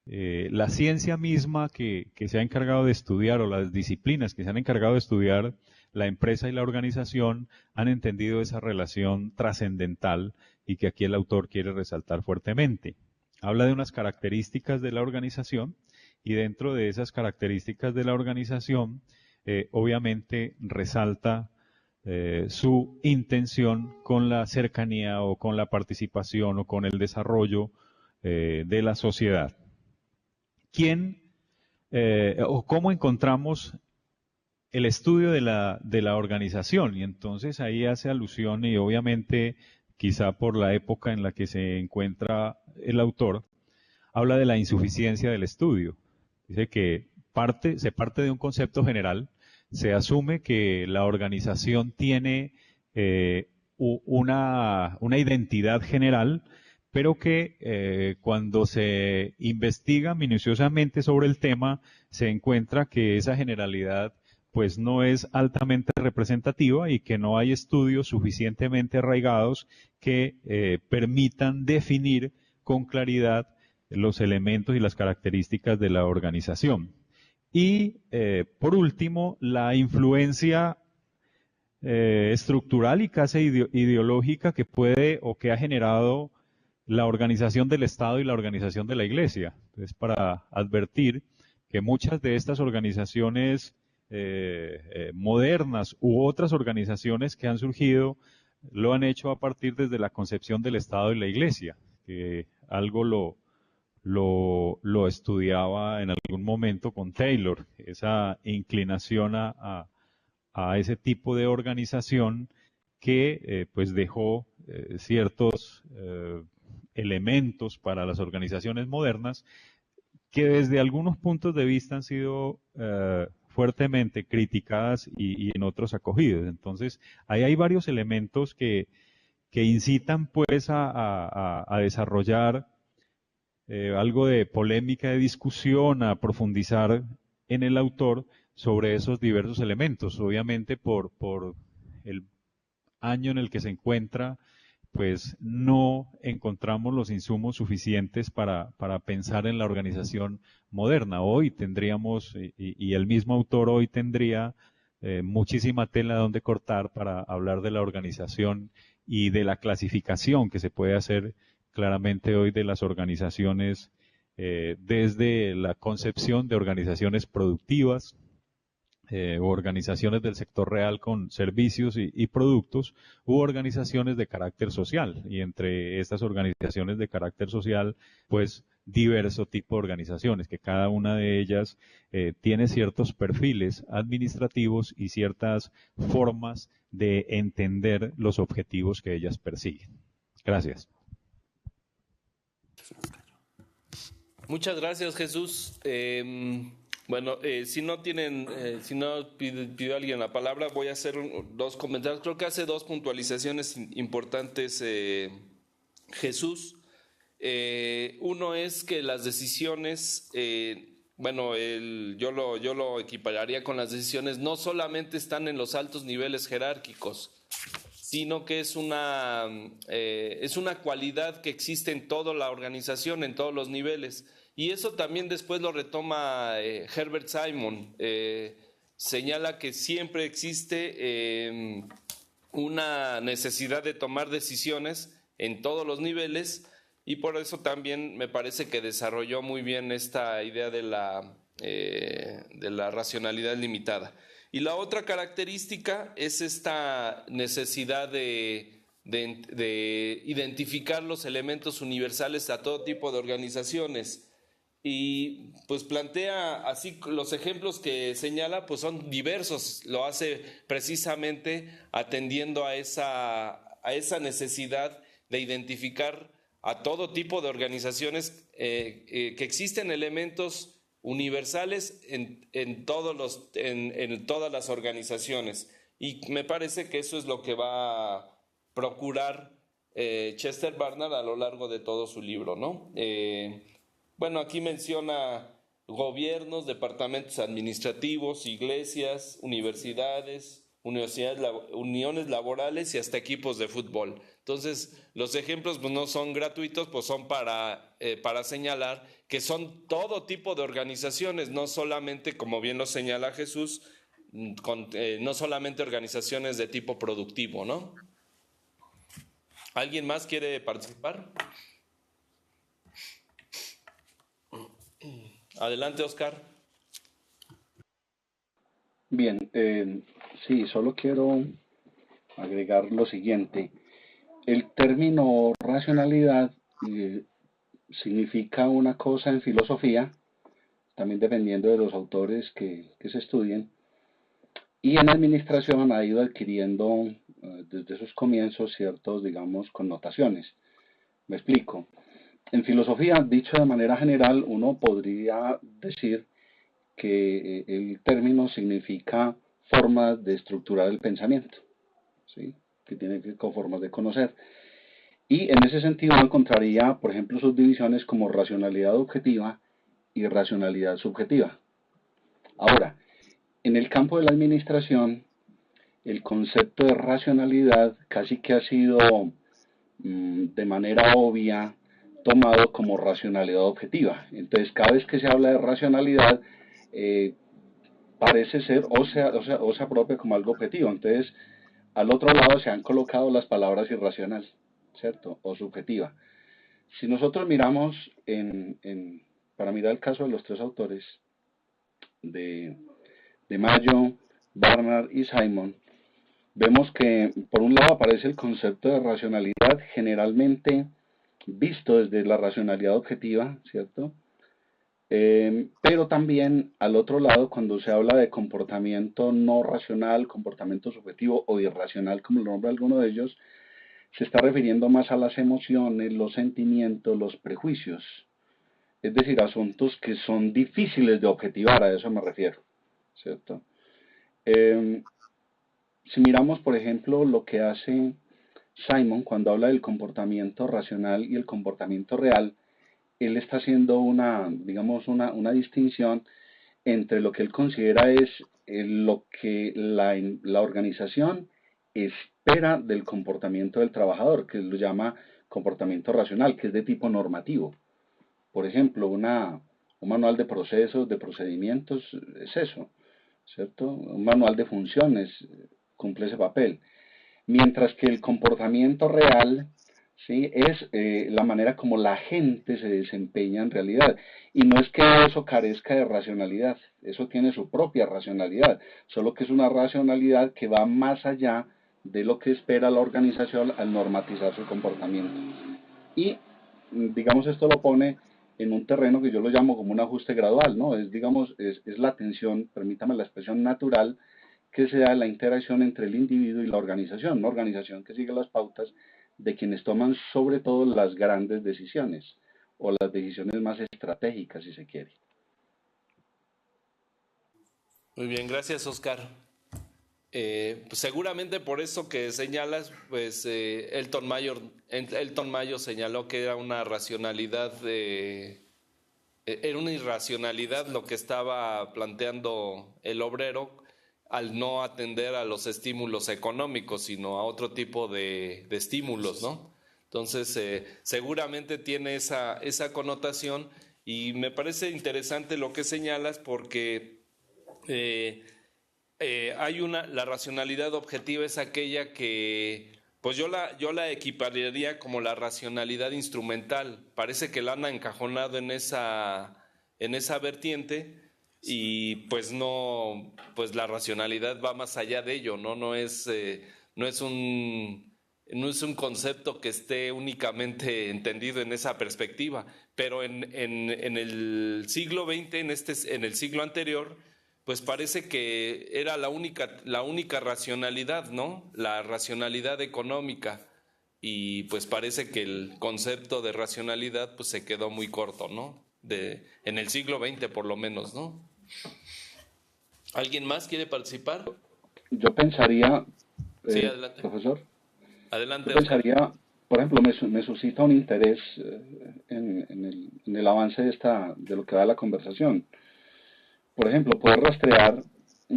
la ciencia misma que se ha encargado de estudiar o las disciplinas que se han encargado de estudiar la empresa y la organización han entendido esa relación trascendental y que aquí el autor quiere resaltar fuertemente. Habla de unas características de la organización y dentro de esas características de la organización obviamente resalta su intención con la cercanía o con la participación o con el desarrollo de la sociedad. ¿Quién o cómo encontramos el estudio de la organización? Y entonces ahí hace alusión, y obviamente quizá por la época en la que se encuentra el autor, habla de la insuficiencia del estudio. Dice que se parte de un concepto general, se asume que la organización tiene una identidad general, pero que cuando se investiga minuciosamente sobre el tema, se encuentra que esa generalidad pues no es altamente representativa y que no hay estudios suficientemente arraigados que permitan definir con claridad los elementos y las características de la organización. Y por último, la influencia estructural y casi ideológica que puede o que ha generado la organización del Estado y la organización de la Iglesia. Entonces, para advertir que muchas de estas organizaciones modernas u otras organizaciones que han surgido lo han hecho a partir desde la concepción del Estado y la Iglesia, que algo lo estudiaba en algún momento con Taylor, esa inclinación a ese tipo de organización que pues dejó ciertos elementos para las organizaciones modernas que desde algunos puntos de vista han sido fuertemente criticadas y en otros acogidos. Entonces, ahí hay varios elementos que incitan pues a desarrollar algo de polémica, de discusión, a profundizar en el autor sobre esos diversos elementos. Obviamente por el año en el que se encuentra, pues no encontramos los insumos suficientes para pensar en la organización moderna. Hoy tendríamos, y el mismo autor hoy tendría muchísima tela donde cortar para hablar de la organización y de la clasificación que se puede hacer claramente hoy de las organizaciones desde la concepción de organizaciones productivas, u organizaciones del sector real con servicios y productos, u organizaciones de carácter social. Y entre estas organizaciones de carácter social, pues diverso tipo de organizaciones, que cada una de ellas tiene ciertos perfiles administrativos y ciertas formas de entender los objetivos que ellas persiguen. Gracias. Muchas gracias, Jesús. Bueno, si no pidió alguien la palabra, voy a hacer dos comentarios. Creo que hace dos puntualizaciones importantes Jesús. Uno es que las decisiones, yo lo equipararía con las decisiones, no solamente están en los altos niveles jerárquicos, sino que es una cualidad que existe en toda la organización, en todos los niveles. Y eso también después lo retoma Herbert Simon. Señala que siempre existe una necesidad de tomar decisiones en todos los niveles, y por eso también me parece que desarrolló muy bien esta idea de la racionalidad limitada. Y la otra característica es esta necesidad de identificar los elementos universales a todo tipo de organizaciones. Y pues plantea así, los ejemplos que señala pues son diversos, lo hace precisamente atendiendo a esa necesidad de identificar a todo tipo de organizaciones, que existen elementos universales en todas las organizaciones, y me parece que eso es lo que va a procurar Chester Barnard a lo largo de todo su libro, ¿no? Aquí menciona gobiernos, departamentos administrativos, iglesias, universidades, uniones laborales y hasta equipos de fútbol. Entonces, los ejemplos pues no son gratuitos, pues son para señalar que son todo tipo de organizaciones, no solamente, como bien lo señala Jesús, no solamente organizaciones de tipo productivo, ¿no? ¿Alguien más quiere participar? Adelante, Oscar. Bien, sí, solo quiero agregar lo siguiente. El término racionalidad significa una cosa en filosofía, también dependiendo de los autores que se estudien, y en administración ha ido adquiriendo desde sus comienzos ciertos, digamos, connotaciones. Me explico. En filosofía, dicho de manera general, uno podría decir que el término significa formas de estructurar el pensamiento, ¿sí? Que tiene que ver con formas de conocer. Y en ese sentido uno encontraría, por ejemplo, subdivisiones como racionalidad objetiva y racionalidad subjetiva. Ahora, en el campo de la administración, el concepto de racionalidad casi que ha sido de manera obvia tomado como racionalidad objetiva. Entonces, cada vez que se habla de racionalidad, parece ser o se apropia como algo objetivo. Entonces, al otro lado se han colocado las palabras irracional, ¿cierto? O subjetiva. Si nosotros miramos para mirar el caso de los tres autores, de Mayo, Barnard y Simon, vemos que por un lado aparece el concepto de racionalidad generalmente visto desde la racionalidad objetiva, ¿cierto? Pero también al otro lado, cuando se habla de comportamiento no racional, comportamiento subjetivo o irracional, como lo nombra alguno de ellos, se está refiriendo más a las emociones, los sentimientos, los prejuicios, es decir, asuntos que son difíciles de objetivar, a eso me refiero, ¿cierto? Si miramos, por ejemplo, lo que hace Simon cuando habla del comportamiento racional y el comportamiento real, él está haciendo digamos, una distinción entre lo que él considera es lo que la organización espera del comportamiento del trabajador, que lo llama comportamiento racional, que es de tipo normativo. Por ejemplo, un manual de procesos, de procedimientos, es eso, ¿cierto? Un manual de funciones cumple ese papel. Mientras que el comportamiento real, ¿sí?, es la manera como la gente se desempeña en realidad. Y no es que eso carezca de racionalidad, eso tiene su propia racionalidad, solo que es una racionalidad que va más allá de lo que espera la organización al normatizar su comportamiento. Y, digamos, esto lo pone en un terreno que yo lo llamo como un ajuste gradual, ¿no? Digamos, es la tensión, permítame la expresión natural, que se da en la interacción entre el individuo y la organización, una organización que sigue las pautas de quienes toman sobre todo las grandes decisiones, o las decisiones más estratégicas, si se quiere. Muy bien, gracias, Oscar. Pues seguramente por eso que señalas, pues Elton Mayo señaló que era una racionalidad, era una irracionalidad lo que estaba planteando el obrero al no atender a los estímulos económicos, sino a otro tipo de estímulos, ¿no? Entonces, seguramente tiene esa connotación, y me parece interesante lo que señalas porque la racionalidad objetiva es aquella que, pues yo la equipararía como la racionalidad instrumental. Parece que la han encajonado en esa vertiente, y pues no, pues la racionalidad va más allá de ello, ¿no? No es un concepto que esté únicamente entendido en esa perspectiva, pero en el siglo XX, en el siglo anterior, pues parece que era la única racionalidad, ¿no? La racionalidad económica, y pues parece que el concepto de racionalidad pues se quedó muy corto, ¿no? En el siglo XX por lo menos, ¿no? ¿Alguien más quiere participar? Yo pensaría, Sí, adelante. profesor, Adelante, yo pensaría, por ejemplo, me suscita un interés en el avance de lo que va la conversación. Por ejemplo, poder rastrear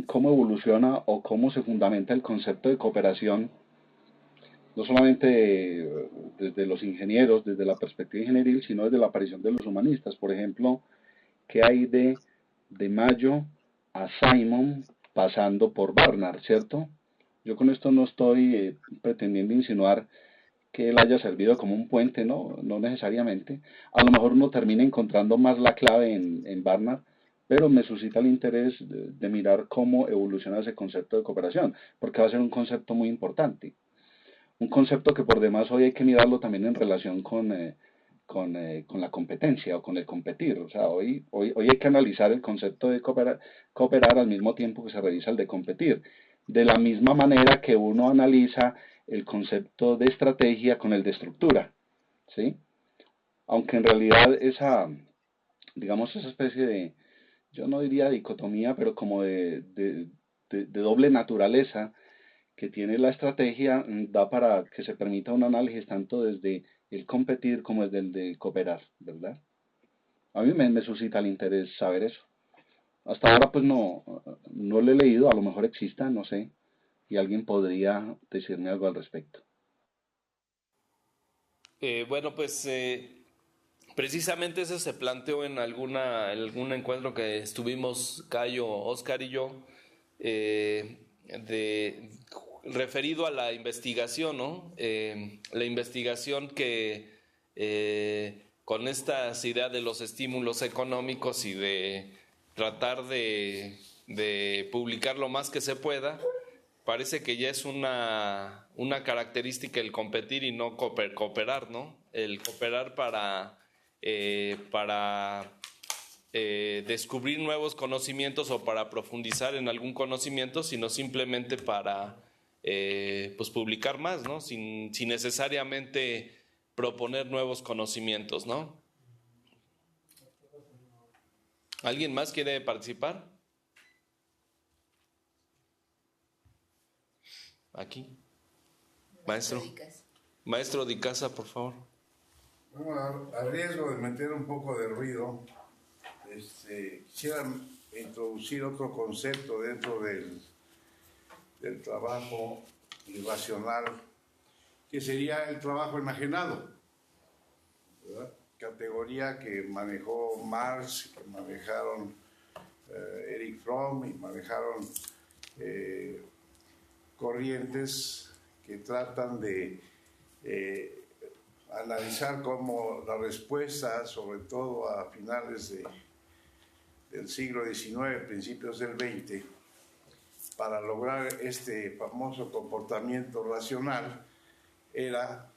cómo evoluciona o cómo se fundamenta el concepto de cooperación, no solamente desde los ingenieros, desde la perspectiva ingenieril, sino desde la aparición de los humanistas. Por ejemplo, ¿qué hay de Mayo a Simon pasando por Barnard, ¿cierto? Yo con esto no estoy pretendiendo insinuar que él haya servido como un puente, no necesariamente. A lo mejor uno termina encontrando más la clave en Barnard, pero me suscita el interés de mirar cómo evoluciona ese concepto de cooperación, porque va a ser un concepto muy importante. Un concepto que por demás hoy hay que mirarlo también en relación con la competencia o con el competir. O sea, hoy hay que analizar el concepto de cooperar al mismo tiempo que se revisa el de competir. De la misma manera que uno analiza el concepto de estrategia con el de estructura, ¿sí? Aunque en realidad esa especie de, yo no diría dicotomía, pero como de doble naturaleza que tiene la estrategia, da para que se permita un análisis tanto desde el competir como desde el de cooperar, ¿verdad? A mí me suscita el interés saber eso. Hasta ahora pues no lo he leído, a lo mejor exista, no sé, y alguien podría decirme algo al respecto. Bueno, pues precisamente eso se planteó en algún encuentro que estuvimos Cayo, Oscar y yo, referido a la investigación, ¿no? La investigación que con estas ideas de los estímulos económicos y de tratar de publicar lo más que se pueda, parece que ya es una característica el competir y no cooperar, ¿no? El cooperar para descubrir nuevos conocimientos o para profundizar en algún conocimiento, sino simplemente para pues publicar más, ¿no? Sin necesariamente proponer nuevos conocimientos, ¿no? ¿Alguien más quiere participar? Aquí. Maestro de casa, por favor. Bueno, a riesgo de meter un poco de ruido, quisiera introducir otro concepto dentro del trabajo irracional, que sería el trabajo enajenado, ¿verdad? Categoría que manejó Marx, que manejaron Erich Fromm y manejaron corrientes que tratan de analizar cómo la respuesta, sobre todo a finales del siglo XIX, principios del XX, para lograr este famoso comportamiento racional, era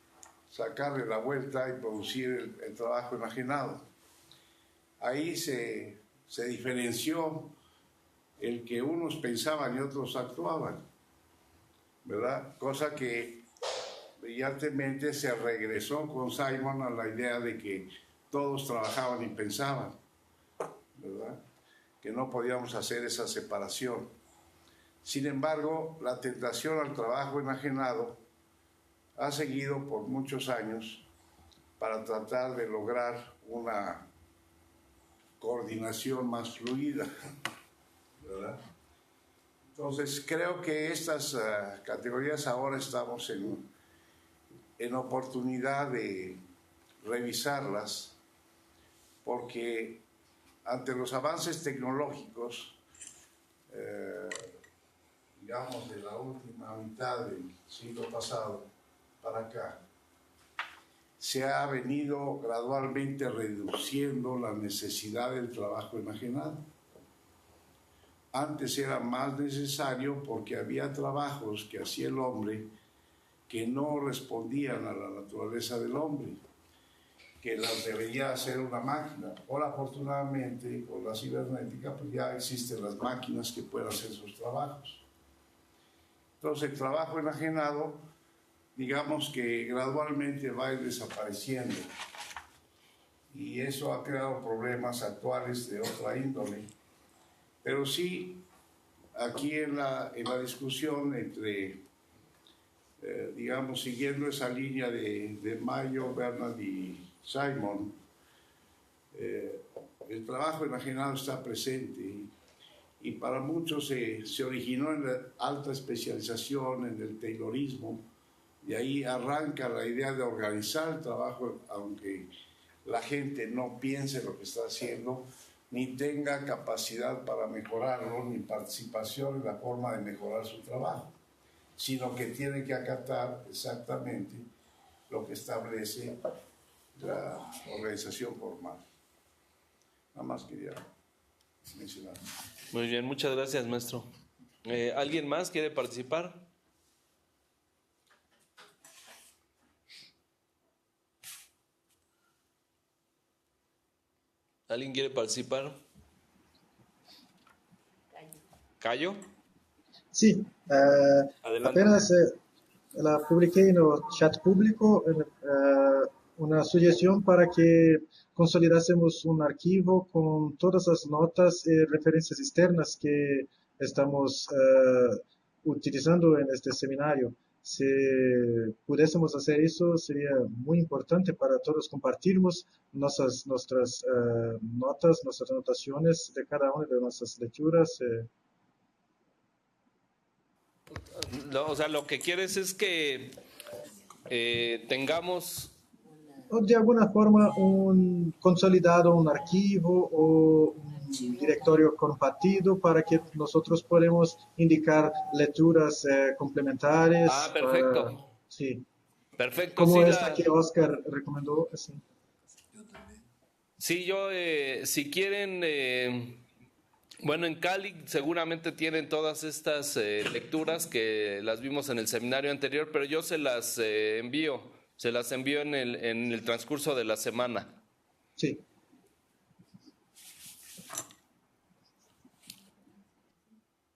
sacarle la vuelta y producir el trabajo enajenado. Ahí se diferenció el que unos pensaban y otros actuaban, ¿verdad? Cosa que brillantemente se regresó con Simon a la idea de que todos trabajaban y pensaban, ¿verdad? Que no podíamos hacer esa separación. Sin embargo, la tentación al trabajo enajenado ha seguido por muchos años para tratar de lograr una coordinación más fluida, ¿verdad? Entonces, creo que estas categorías ahora estamos en oportunidad de revisarlas, porque ante los avances tecnológicos, digamos de la última mitad del siglo pasado para acá, se ha venido gradualmente reduciendo la necesidad del trabajo enajenado. Antes era más necesario porque había trabajos que hacía el hombre que no respondían a la naturaleza del hombre, que las debería hacer una máquina. Ahora, afortunadamente, con la cibernética, pues ya existen las máquinas que pueden hacer sus trabajos. Entonces, el trabajo enajenado, digamos que gradualmente va a ir desapareciendo. Y eso ha creado problemas actuales de otra índole. Pero sí, aquí en la discusión entre, digamos, siguiendo esa línea de Mayo, Bernard y Simon, el trabajo enajenado está presente y para muchos se originó en la alta especialización, en el taylorismo, y ahí arranca la idea de organizar el trabajo, aunque la gente no piense lo que está haciendo, ni tenga capacidad para mejorarlo, ni participación en la forma de mejorar su trabajo, sino que tiene que acatar exactamente lo que establece la organización formal. Nada más quería mencionar. Muy bien, muchas gracias, maestro. ¿Alguien más quiere participar? ¿Alguien quiere participar? ¿Cayo? Sì, Adelante. apenas la publiqué en el chat público una sugestión para que consolidásemos un archivo con todas las notas y referencias externas que estamos utilizando en este seminario. Si pudiésemos hacer eso, sería muy importante para todos compartirmos nuestras notas, nuestras anotaciones de cada una de nuestras lecturas. O sea, lo que quieres es que tengamos... O de alguna forma un consolidado, un archivo o directorio compartido para que nosotros podamos indicar lecturas complementarias. Ah, perfecto. Sí. Perfecto, Como sí, esta que Oscar recomendó. Sí. Sí, yo, si quieren, bueno, en Cali seguramente tienen todas estas lecturas que las vimos en el seminario anterior, pero yo se las envío en el transcurso de la semana. Sí.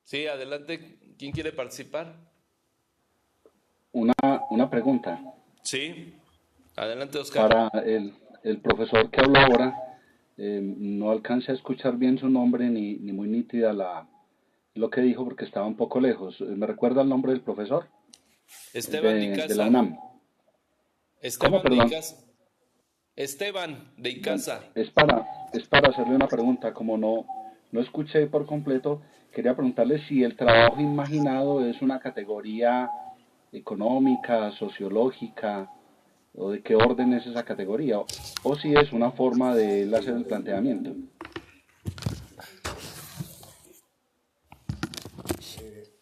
Sí, adelante. ¿Quién quiere participar? Una pregunta Sí, adelante, Oscar. para el profesor que habló ahora. No alcancé a escuchar bien su nombre ni muy nítida lo que dijo porque estaba un poco lejos. ¿Me recuerda el nombre del profesor? Esteban de De la Icaza. UNAM. ¿Cómo, Esteban de perdón? Icaza. Esteban de Bueno, Icaza. es para hacerle una pregunta. Como no escuché por completo, quería preguntarle si el trabajo imaginado es una categoría económica, sociológica, o de qué orden es esa categoría, o si es una forma de él hacer el planteamiento.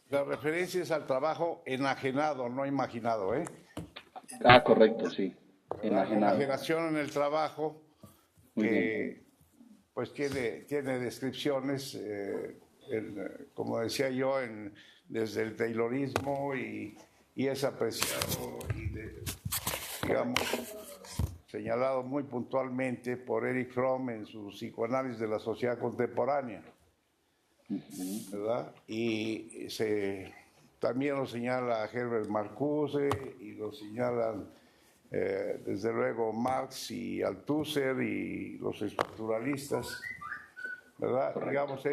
La referencia es al trabajo enajenado, no imaginado, ¿eh? Ah, correcto, sí. La Enajenado. enajenación en el trabajo, Muy que pues tiene descripciones, como decía yo, desde el taylorismo y es apreciado y digamos, señalado muy puntualmente por Erich Fromm en su psicoanálisis de la sociedad contemporánea, ¿verdad? Y también lo señala Herbert Marcuse y lo señalan desde luego Marx y Althusser y los estructuralistas, ¿verdad? Correcto. Digamos,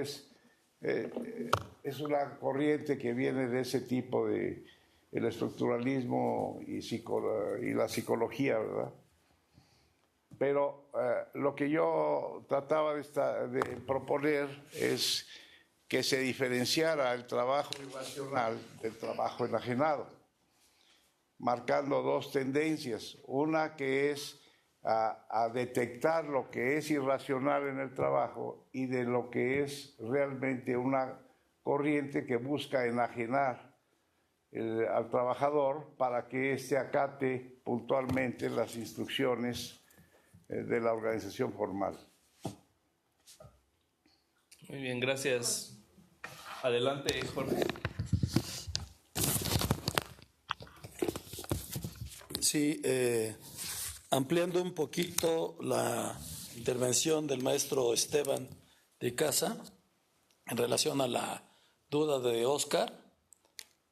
es una corriente que viene de ese tipo de el estructuralismo y la psicología, ¿verdad? Pero lo que yo trataba de proponer es que se diferenciara el trabajo irracional del trabajo enajenado, marcando dos tendencias. Una que es a detectar lo que es irracional en el trabajo y de lo que es realmente una corriente que busca enajenar al trabajador para que éste acate puntualmente las instrucciones de la organización formal. Muy bien, gracias. Adelante, Jorge. Sí, ampliando un poquito la intervención del maestro Esteban de Icaza en relación a la duda de Oscar,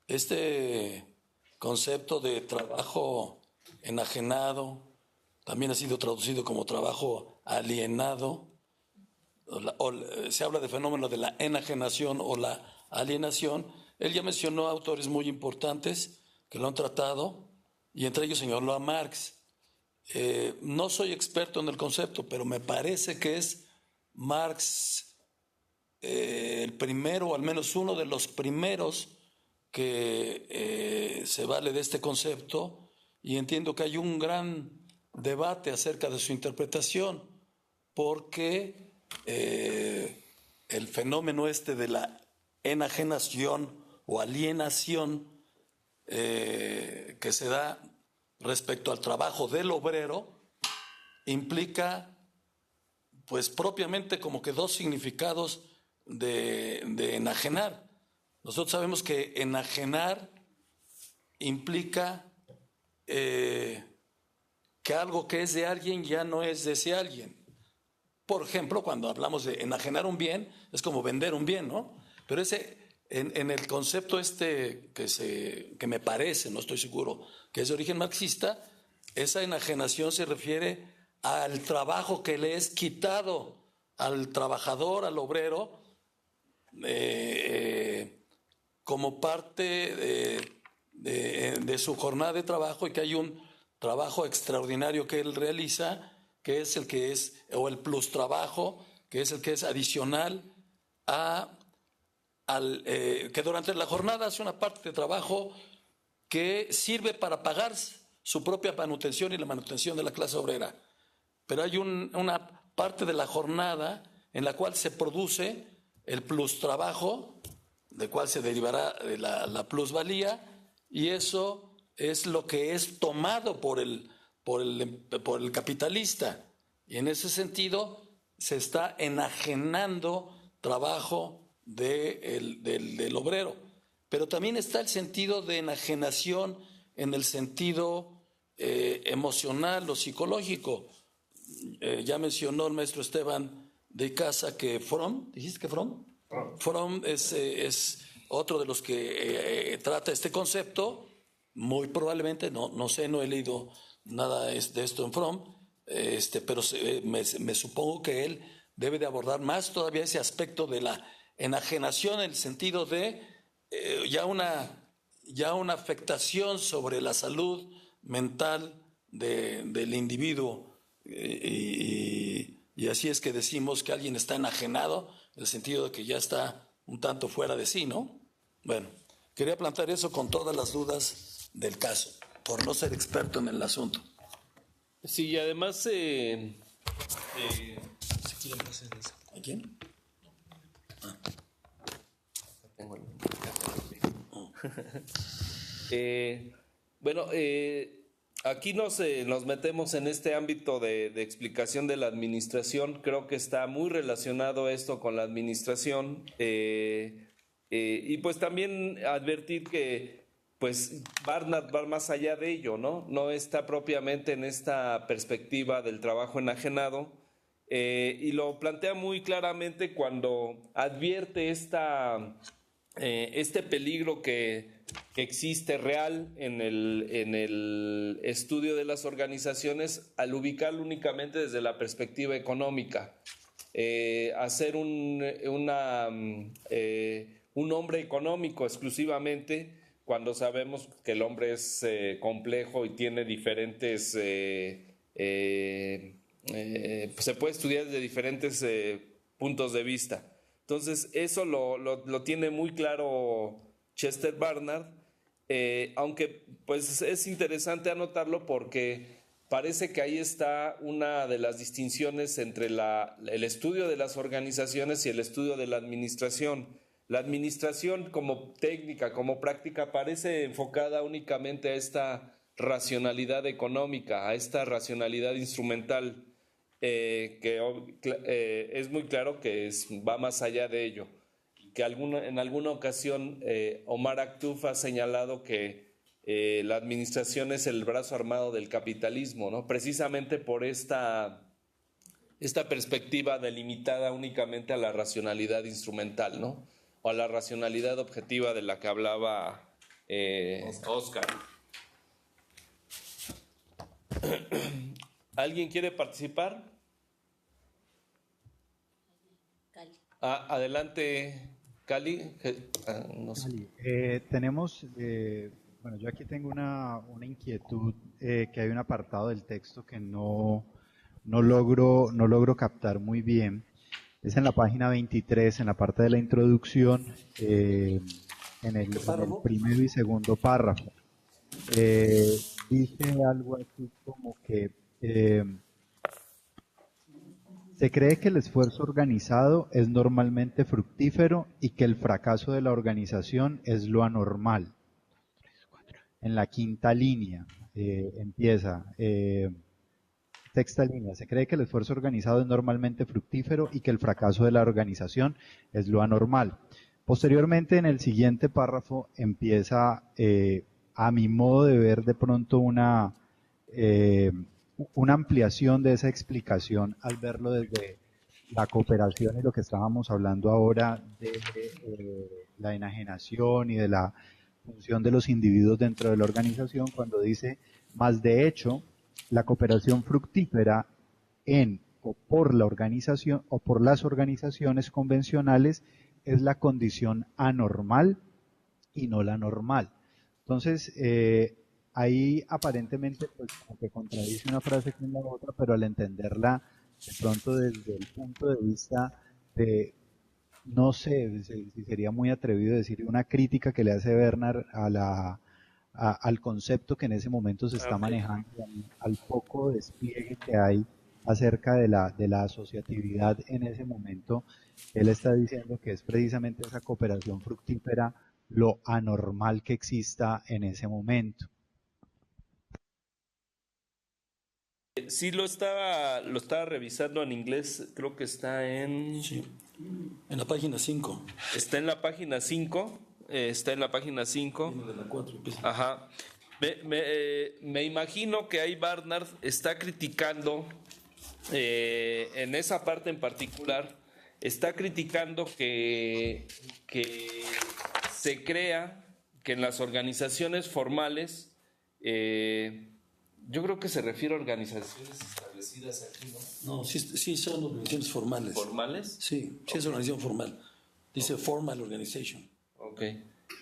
este concepto de trabajo enajenado también ha sido traducido como trabajo alienado, se habla de fenómeno de la enajenación o la alienación. Él ya mencionó autores muy importantes que lo han tratado, y entre ellos señaló a Marx. No soy experto en el concepto, pero me parece que es Marx el primero, o al menos uno de los primeros que se vale de este concepto, y entiendo que hay un gran debate acerca de su interpretación, porque el fenómeno de la enajenación o alienación que se da respecto al trabajo del obrero implica pues propiamente como que dos significados de enajenar. Nosotros sabemos que enajenar implica que algo que es de alguien ya no es de ese alguien. Por ejemplo, cuando hablamos de enajenar un bien, es como vender un bien, ¿no? Pero en el concepto que me parece, no estoy seguro, que es de origen marxista, esa enajenación se refiere al trabajo que le es quitado al trabajador, al obrero, como parte de su jornada de trabajo, y que hay un trabajo extraordinario que él realiza, que es o el plus trabajo, que es el que es adicional que durante la jornada hace una parte de trabajo que sirve para pagar su propia manutención y la manutención de la clase obrera. Pero hay una parte de la jornada en la cual se produce el plus trabajo, de cual se derivará la plusvalía, y eso es lo que es tomado por el capitalista. Y en ese sentido se está enajenando trabajo del obrero. Pero también está el sentido de enajenación en el sentido emocional o psicológico. Ya mencionó el maestro Esteban de Casa que Fromm, ¿dijiste que Fromm? Fromm es otro de los que trata este concepto, muy probablemente, no sé, no he leído nada de esto en Fromm, pero me supongo que él debe de abordar más todavía ese aspecto de la enajenación en el sentido de ya una afectación sobre la salud mental del individuo, y así es que decimos que alguien está enajenado, en el sentido de que ya está un tanto fuera de sí, ¿no? Bueno, quería plantear eso con todas las dudas del caso, por no ser experto en el asunto. Sí, y además... ¿A quién? Bueno, aquí nos metemos en este ámbito de explicación de la administración. Creo que está muy relacionado esto con la administración, y pues también advertir que pues Barnard va más allá de ello, ¿no? No está propiamente en esta perspectiva del trabajo enajenado, y lo plantea muy claramente cuando advierte este peligro que existe real en el estudio de las organizaciones al ubicarlo únicamente desde la perspectiva económica. Hacer un hombre económico exclusivamente, cuando sabemos que el hombre es complejo y tiene diferentes... se puede estudiar desde diferentes puntos de vista. Entonces, eso lo tiene muy claro Chester Barnard, aunque pues es interesante anotarlo porque parece que ahí está una de las distinciones entre el estudio de las organizaciones y el estudio de la administración. La administración como técnica, como práctica, parece enfocada únicamente a esta racionalidad económica, a esta racionalidad instrumental, que es muy claro que va más allá de ello. Que en alguna ocasión Omar Aktuf ha señalado que la administración es el brazo armado del capitalismo, ¿no? Precisamente por esta perspectiva delimitada únicamente a la racionalidad instrumental, ¿no? O a la racionalidad objetiva de la que hablaba Oscar. ¿Alguien quiere participar? Adelante, Cali. No sé. Tenemos, bueno, yo aquí tengo una inquietud, que hay un apartado del texto que no logro captar muy bien. Es en la página 23, en la parte de la introducción, en el primero y segundo párrafo. Dice algo así como que se cree que el esfuerzo organizado es normalmente fructífero y que el fracaso de la organización es lo anormal. En la quinta línea empieza, sexta línea, se cree que el esfuerzo organizado es normalmente fructífero y que el fracaso de la organización es lo anormal. Posteriormente, en el siguiente párrafo, empieza, a mi modo de ver, de pronto una ampliación de esa explicación al verlo desde la cooperación y lo que estábamos hablando ahora de la enajenación y de la función de los individuos dentro de la organización, cuando dice, más de hecho, la cooperación fructífera en o por la organización o por las organizaciones convencionales es la condición anormal y no la normal. Entonces, ahí aparentemente pues como que contradice una frase con la otra, pero al entenderla de pronto desde el punto de vista de, no sé si sería muy atrevido decir una crítica que le hace Bernard al concepto que en ese momento se está manejando, al poco despliegue que hay acerca de la asociatividad en ese momento, él está diciendo que es precisamente esa cooperación fructífera lo anormal que exista en ese momento. Sí, lo estaba revisando en inglés, creo que está en... Sí, en la página 5. Está en la página 5, está en la página 5. Viene de la 4. Ajá. Me imagino que ahí Barnard está criticando, en esa parte en particular, está criticando que se crea que en las organizaciones formales, yo creo que se refiere a organizaciones establecidas aquí, ¿no? No, sí son organizaciones formales. ¿Formales? Sí, sí es organización formal. Dice formal organization. Ok.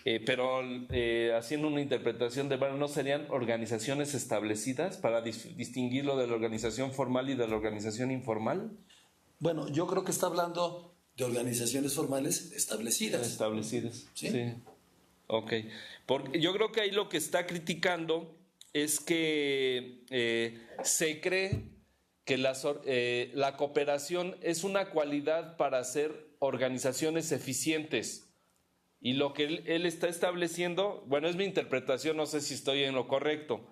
Pero haciendo una interpretación de Barnard, ¿no serían organizaciones establecidas para distinguirlo de la organización formal y de la organización informal? Bueno, yo creo que está hablando de organizaciones formales establecidas. Establecidas, ¿Sí? sí. Ok. Porque yo creo que ahí lo que está criticando es que se cree que la cooperación es una cualidad para hacer organizaciones eficientes. Y lo que él está estableciendo, bueno, es mi interpretación, no sé si estoy en lo correcto.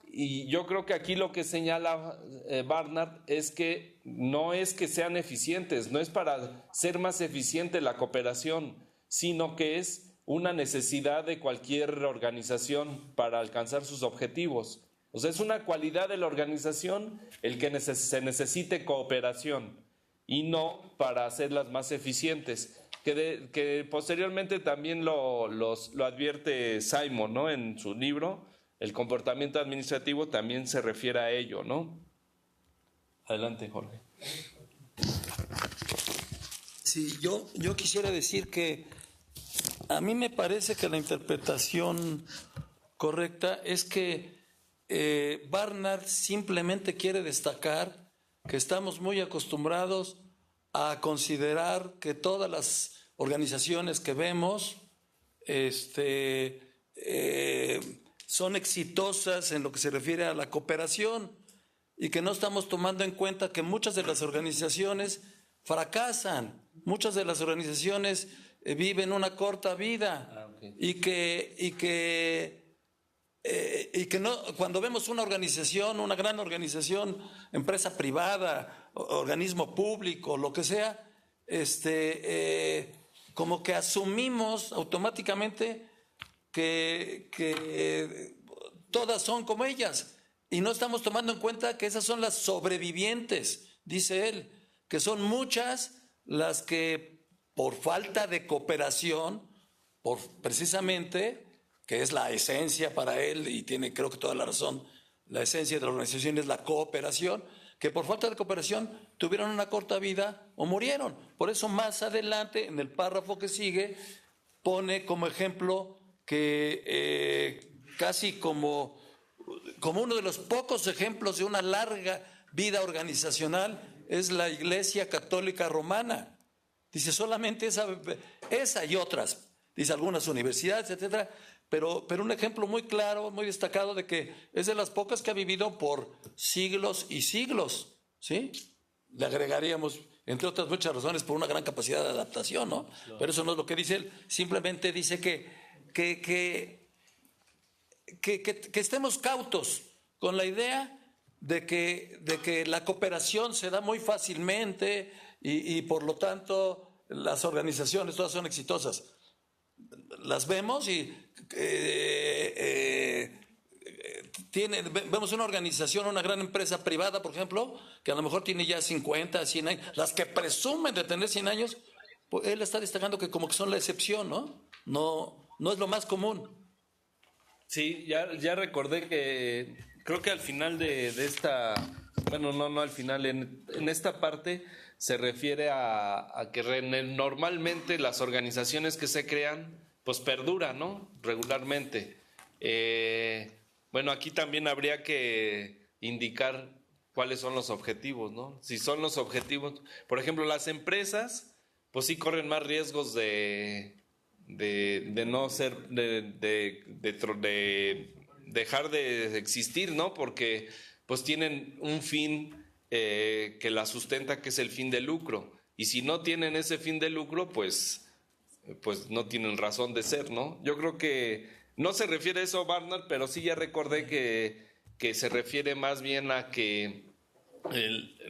Y yo creo que aquí lo que señala Barnard es que no es que sean eficientes, no es para ser más eficiente la cooperación, sino que es una necesidad de cualquier organización para alcanzar sus objetivos. O sea, es una cualidad de la organización el que se necesite cooperación y no para hacerlas más eficientes. Que posteriormente también lo advierte Simon, ¿no? En su libro, El comportamiento administrativo también se refiere a ello, ¿no? Adelante, Jorge. Sí, yo quisiera decir que a mí me parece que la interpretación correcta es que Barnard simplemente quiere destacar que estamos muy acostumbrados a considerar que todas las organizaciones que vemos son exitosas en lo que se refiere a la cooperación y que no estamos tomando en cuenta que muchas de las organizaciones fracasan, muchas de las organizaciones viven una corta vida. Okay. y que no, cuando vemos una organización, una gran organización, empresa privada, organismo público, lo que sea, como que asumimos automáticamente que todas son como ellas y no estamos tomando en cuenta que esas son las sobrevivientes, dice él, que son muchas las que por falta de cooperación, precisamente, que es la esencia para él, y tiene creo que toda la razón, la esencia de la organización es la cooperación, que por falta de cooperación tuvieron una corta vida o murieron. Por eso más adelante, en el párrafo que sigue, pone como ejemplo que casi como uno de los pocos ejemplos de una larga vida organizacional es la Iglesia Católica Romana. Dice solamente esa y otras, dice algunas universidades, etcétera, pero un ejemplo muy claro, muy destacado de que es de las pocas que ha vivido por siglos y siglos, ¿sí? Le agregaríamos, entre otras muchas razones, por una gran capacidad de adaptación, ¿no? Claro. Pero eso no es lo que dice él, simplemente dice que estemos cautos con la idea de que la cooperación se da muy fácilmente y por lo tanto las organizaciones todas son exitosas. Las vemos y vemos una organización, una gran empresa privada, por ejemplo, que a lo mejor tiene ya 50, 100 años, las que presumen de tener 100 años, pues él está destacando que como que son la excepción, ¿no? No es lo más común. Sí, ya recordé que creo que al final de esta, bueno, no al final, en esta parte se refiere a que normalmente las organizaciones que se crean pues perduran, ¿no? Regularmente. Bueno, aquí también habría que indicar cuáles son los objetivos, ¿no? Si son los objetivos, por ejemplo, las empresas, pues sí corren más riesgos de no ser, de dejar de existir, ¿no? Porque pues tienen un fin que la sustenta, que es el fin de lucro. Y si no tienen ese fin de lucro, pues no tienen razón de ser, ¿no? Yo creo que no se refiere a eso, Barnard, pero sí ya recordé que se refiere más bien a que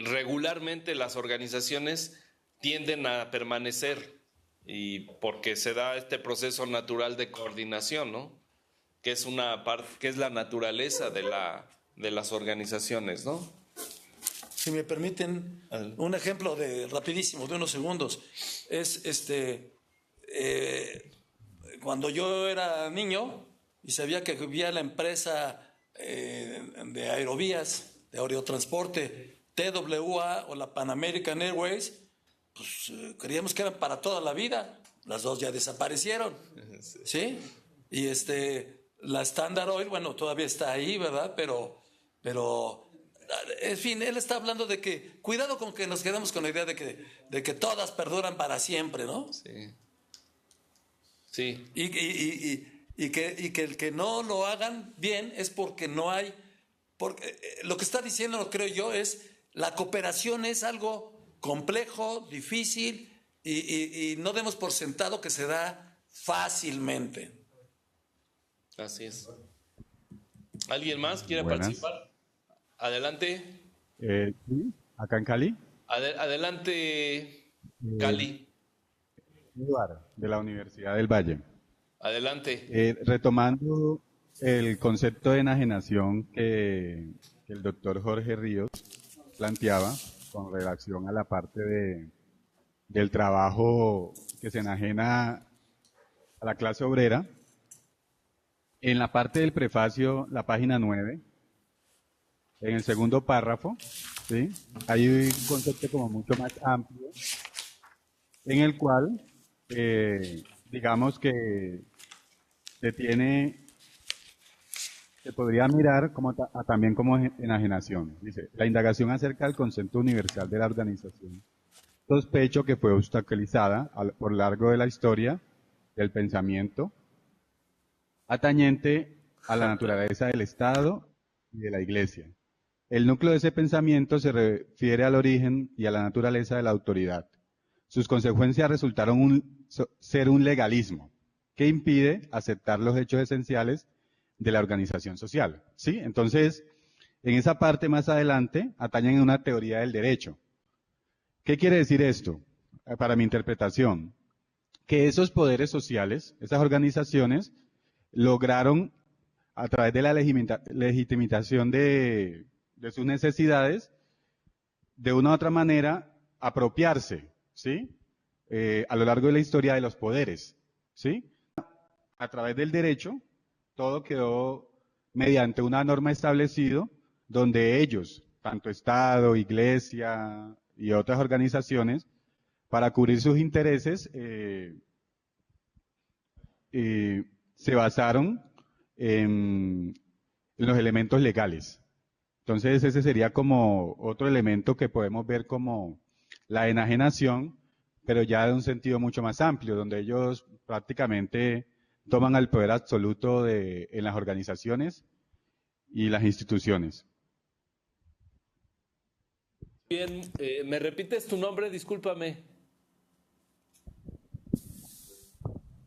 regularmente las organizaciones tienden a permanecer y porque se da este proceso natural de coordinación, ¿no? Que es una parte, que es la naturaleza de las organizaciones, ¿no? Si me permiten un ejemplo rapidísimo, de unos segundos, es cuando yo era niño y sabía que había la empresa de aerovías, de aerotransporte, TWA o la Pan American Airways, pues creíamos que eran para toda la vida. Las dos ya desaparecieron, ¿sí? Y la Standard Oil, bueno, todavía está ahí, ¿verdad? Pero, en fin, él está hablando de que, cuidado con que nos quedemos con la idea de que todas perduran para siempre, ¿no? Sí. Sí. Y que el que no lo hagan bien es porque no hay, porque lo que está diciendo, creo yo, es la cooperación es algo complejo, difícil y no demos por sentado que se da fácilmente. Así es. ¿Alguien más quiere Buenas. participar? Adelante. Sí, acá en Cali. Adelante, Cali. Eduardo, de la Universidad del Valle. Adelante. Retomando el concepto de enajenación que el doctor Jorge Ríos planteaba con relación a la parte del trabajo que se enajena a la clase obrera, en la parte del prefacio, la página 9, en el segundo párrafo, ¿sí? Hay un concepto como mucho más amplio, en el cual, digamos que se podría mirar también como enajenación. Dice, la indagación acerca del concepto universal de la organización. Sospecho que fue obstaculizada por largo de la historia del pensamiento, atañente a la naturaleza del Estado y de la Iglesia. El núcleo de ese pensamiento se refiere al origen y a la naturaleza de la autoridad. Sus consecuencias resultaron ser un legalismo que impide aceptar los hechos esenciales de la organización social. ¿Sí? Entonces, en esa parte más adelante, atañen a una teoría del derecho. ¿Qué quiere decir esto? Para mi interpretación, que esos poderes sociales, esas organizaciones, lograron, a través de la legitimación de sus necesidades, de una u otra manera, apropiarse, ¿sí? A lo largo de la historia de los poderes, ¿sí? A través del derecho, todo quedó mediante una norma establecida donde ellos, tanto Estado, Iglesia y otras organizaciones, para cubrir sus intereses, se basaron en los elementos legales. Entonces ese sería como otro elemento que podemos ver como la enajenación, pero ya de un sentido mucho más amplio, donde ellos prácticamente toman el poder absoluto en las organizaciones y las instituciones. Bien, ¿me repites tu nombre? Discúlpame.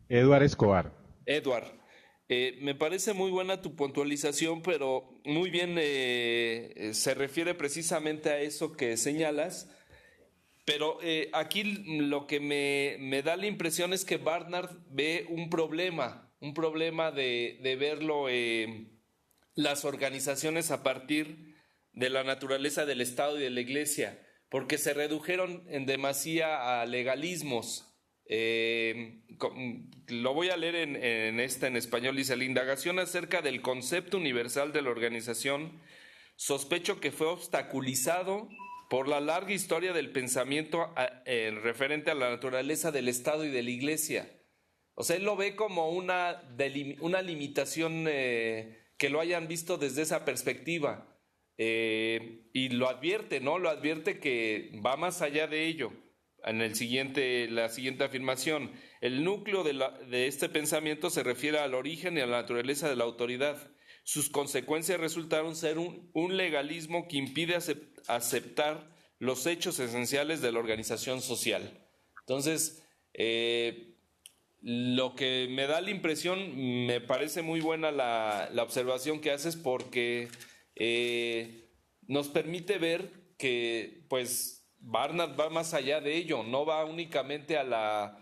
Eduardo Escobar. Edward, me parece muy buena tu puntualización, pero muy bien se refiere precisamente a eso que señalas. Pero aquí lo que me da la impresión es que Barnard ve un problema de verlo las organizaciones a partir de la naturaleza del Estado y de la Iglesia, porque se redujeron en demasía a legalismos. Lo voy a leer en español. Dice: la indagación acerca del concepto universal de la organización, sospecho que fue obstaculizado por la larga historia del pensamiento referente a la naturaleza del Estado y de la Iglesia. O sea, él lo ve como una limitación que lo hayan visto desde esa perspectiva. Y lo advierte, ¿no? Lo advierte que va más allá de ello. En la siguiente afirmación, el núcleo de este pensamiento se refiere al origen y a la naturaleza de la autoridad. sus consecuencias resultaron ser un legalismo que impide aceptar los hechos esenciales de la organización social. Entonces, lo que me da la impresión, me parece muy buena la observación que haces, porque nos permite ver que pues Barnard va más allá de ello, no va únicamente a la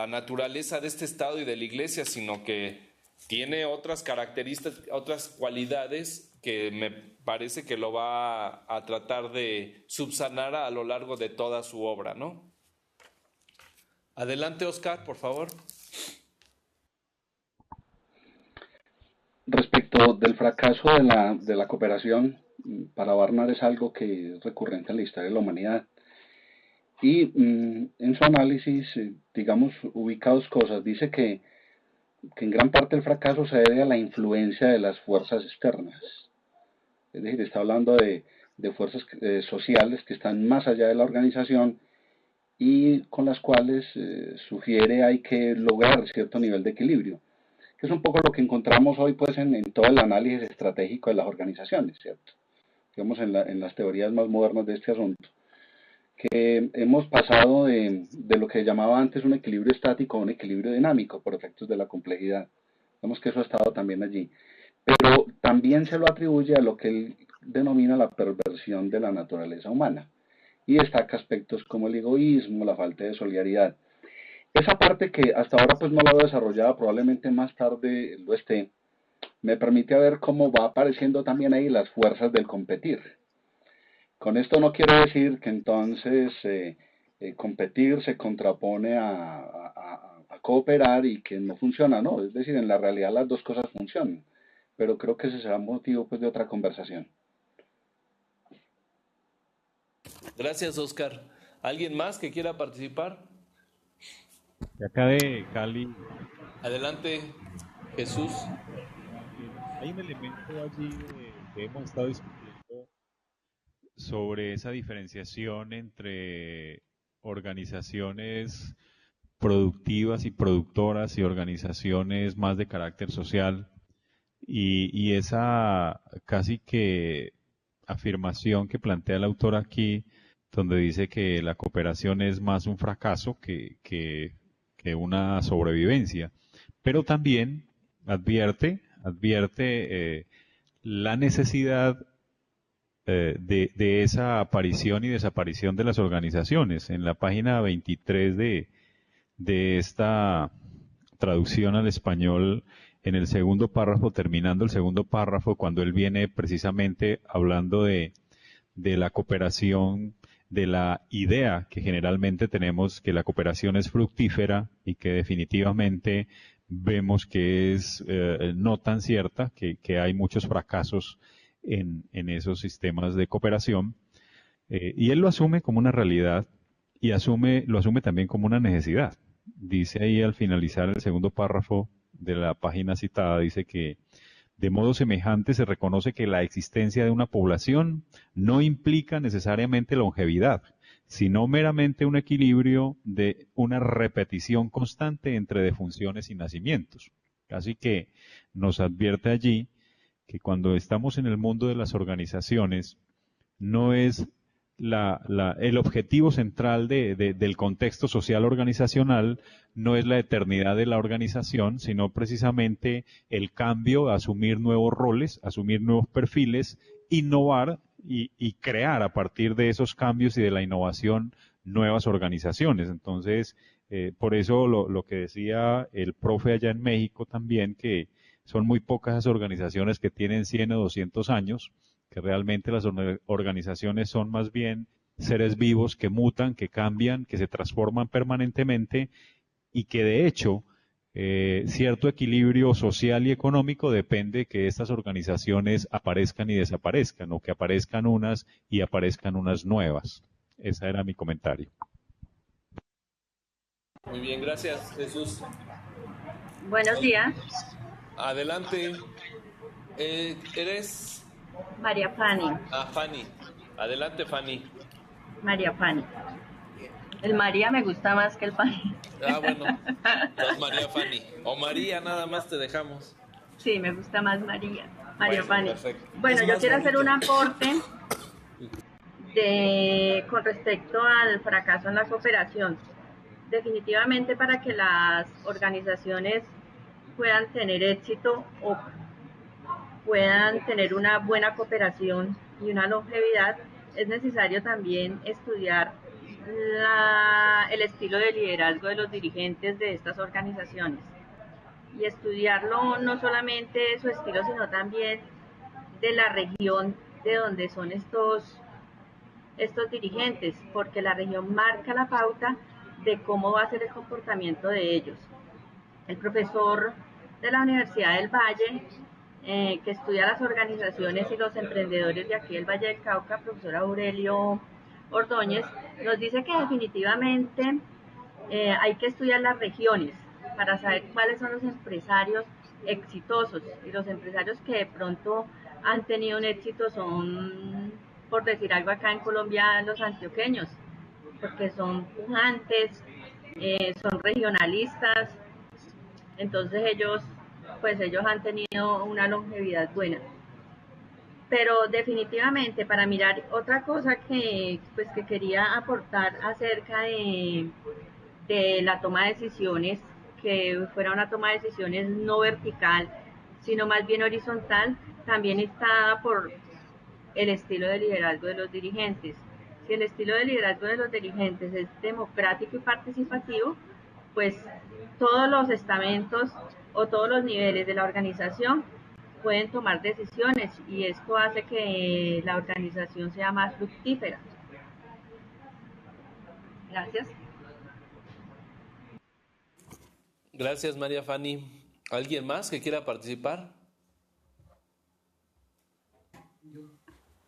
naturaleza de este Estado y de la Iglesia, sino que tiene otras características, otras cualidades que me parece que lo va a tratar de subsanar a lo largo de toda su obra, ¿no? Adelante, Oscar, por favor. Respecto del fracaso de la cooperación, para Barnard es algo que es recurrente en la historia de la humanidad. Y en su análisis, digamos, ubica dos cosas. Dice que en gran parte el fracaso se debe a la influencia de las fuerzas externas. Es decir, está hablando de fuerzas sociales que están más allá de la organización y con las cuales sugiere hay que lograr cierto nivel de equilibrio, que es un poco lo que encontramos hoy pues en todo el análisis estratégico de las organizaciones, ¿cierto? Digamos en las teorías más modernas de este asunto, que hemos pasado de lo que llamaba antes un equilibrio estático a un equilibrio dinámico por efectos de la complejidad. Vemos que eso ha estado también allí, pero también se lo atribuye a lo que él denomina la perversión de la naturaleza humana, y destaca aspectos como el egoísmo, la falta de solidaridad. Esa parte que hasta ahora pues no la veo desarrollada, probablemente más tarde lo esté, me permite ver cómo va apareciendo también ahí las fuerzas del competir. Con esto no quiero decir que entonces competir se contrapone a cooperar y que no funciona, no, es decir, en la realidad las dos cosas funcionan, pero creo que ese será motivo pues de otra conversación. Gracias, Oscar. ¿Alguien más que quiera participar? De acá de Cali. Adelante, Jesús. Hay un elemento allí que hemos estado discutiendo sobre esa diferenciación entre organizaciones productivas y productoras y organizaciones más de carácter social, y esa casi que afirmación que plantea el autor aquí, donde dice que la cooperación es más un fracaso que una sobrevivencia, pero también advierte la necesidad de esa aparición y desaparición de las organizaciones. En la página 23 de esta traducción al español, en el segundo párrafo, terminando el segundo párrafo, cuando él viene precisamente hablando de la cooperación, de la idea que generalmente tenemos que la cooperación es fructífera y que definitivamente vemos que es no tan cierta, que hay muchos fracasos en esos sistemas de cooperación, y él lo asume como una realidad y lo asume también como una necesidad. Dice ahí al finalizar el segundo párrafo de la página citada, dice que de modo semejante se reconoce que la existencia de una población no implica necesariamente longevidad, sino meramente un equilibrio de una repetición constante entre defunciones y nacimientos. Así que nos advierte allí que cuando estamos en el mundo de las organizaciones, no es el objetivo central del contexto social organizacional, no es la eternidad de la organización, sino precisamente el cambio, asumir nuevos roles, asumir nuevos perfiles, innovar y crear a partir de esos cambios y de la innovación nuevas organizaciones. Entonces, por eso lo que decía el profe allá en México también, que son muy pocas las organizaciones que tienen 100 o 200 años, que realmente las organizaciones son más bien seres vivos que mutan, que cambian, que se transforman permanentemente y que de hecho cierto equilibrio social y económico depende que estas organizaciones aparezcan y desaparezcan, o que aparezcan unas y aparezcan unas nuevas. Ese era mi comentario. Muy bien, gracias, Jesús. Buenos días. Adelante. ¿Eres? María Fanny. Fanny. Adelante, Fanny. María Fanny. El María me gusta más que el Fanny. Bueno. Pues María Fanny. O María, nada más te dejamos. Sí, me gusta más María. María Bueno, Fanny. perfecto. Bueno, Es yo más quiero hacer un bonito. aporte con respecto al fracaso en la cooperación. Definitivamente para que las organizaciones puedan tener éxito o puedan tener una buena cooperación y una longevidad, es necesario también estudiar el estilo de liderazgo de los dirigentes de estas organizaciones. Y estudiarlo no solamente su estilo, sino también de la región de donde son estos dirigentes, porque la región marca la pauta de cómo va a ser el comportamiento de ellos. El profesor de la Universidad del Valle, que estudia las organizaciones y los emprendedores de aquí del Valle del Cauca, profesor Aurelio Ordóñez, nos dice que definitivamente hay que estudiar las regiones para saber cuáles son los empresarios exitosos, y los empresarios que de pronto han tenido un éxito son, por decir algo acá en Colombia, los antioqueños, porque son pujantes, son regionalistas, entonces ellos han tenido una longevidad buena. Pero definitivamente para mirar otra cosa que quería aportar acerca de la toma de decisiones, que fuera una toma de decisiones no vertical, sino más bien horizontal, también está por el estilo de liderazgo de los dirigentes. Si el estilo de liderazgo de los dirigentes es democrático y participativo, pues todos los estamentos o todos los niveles de la organización pueden tomar decisiones, y esto hace que la organización sea más fructífera. Gracias. Gracias, María Fanny. ¿Alguien más que quiera participar?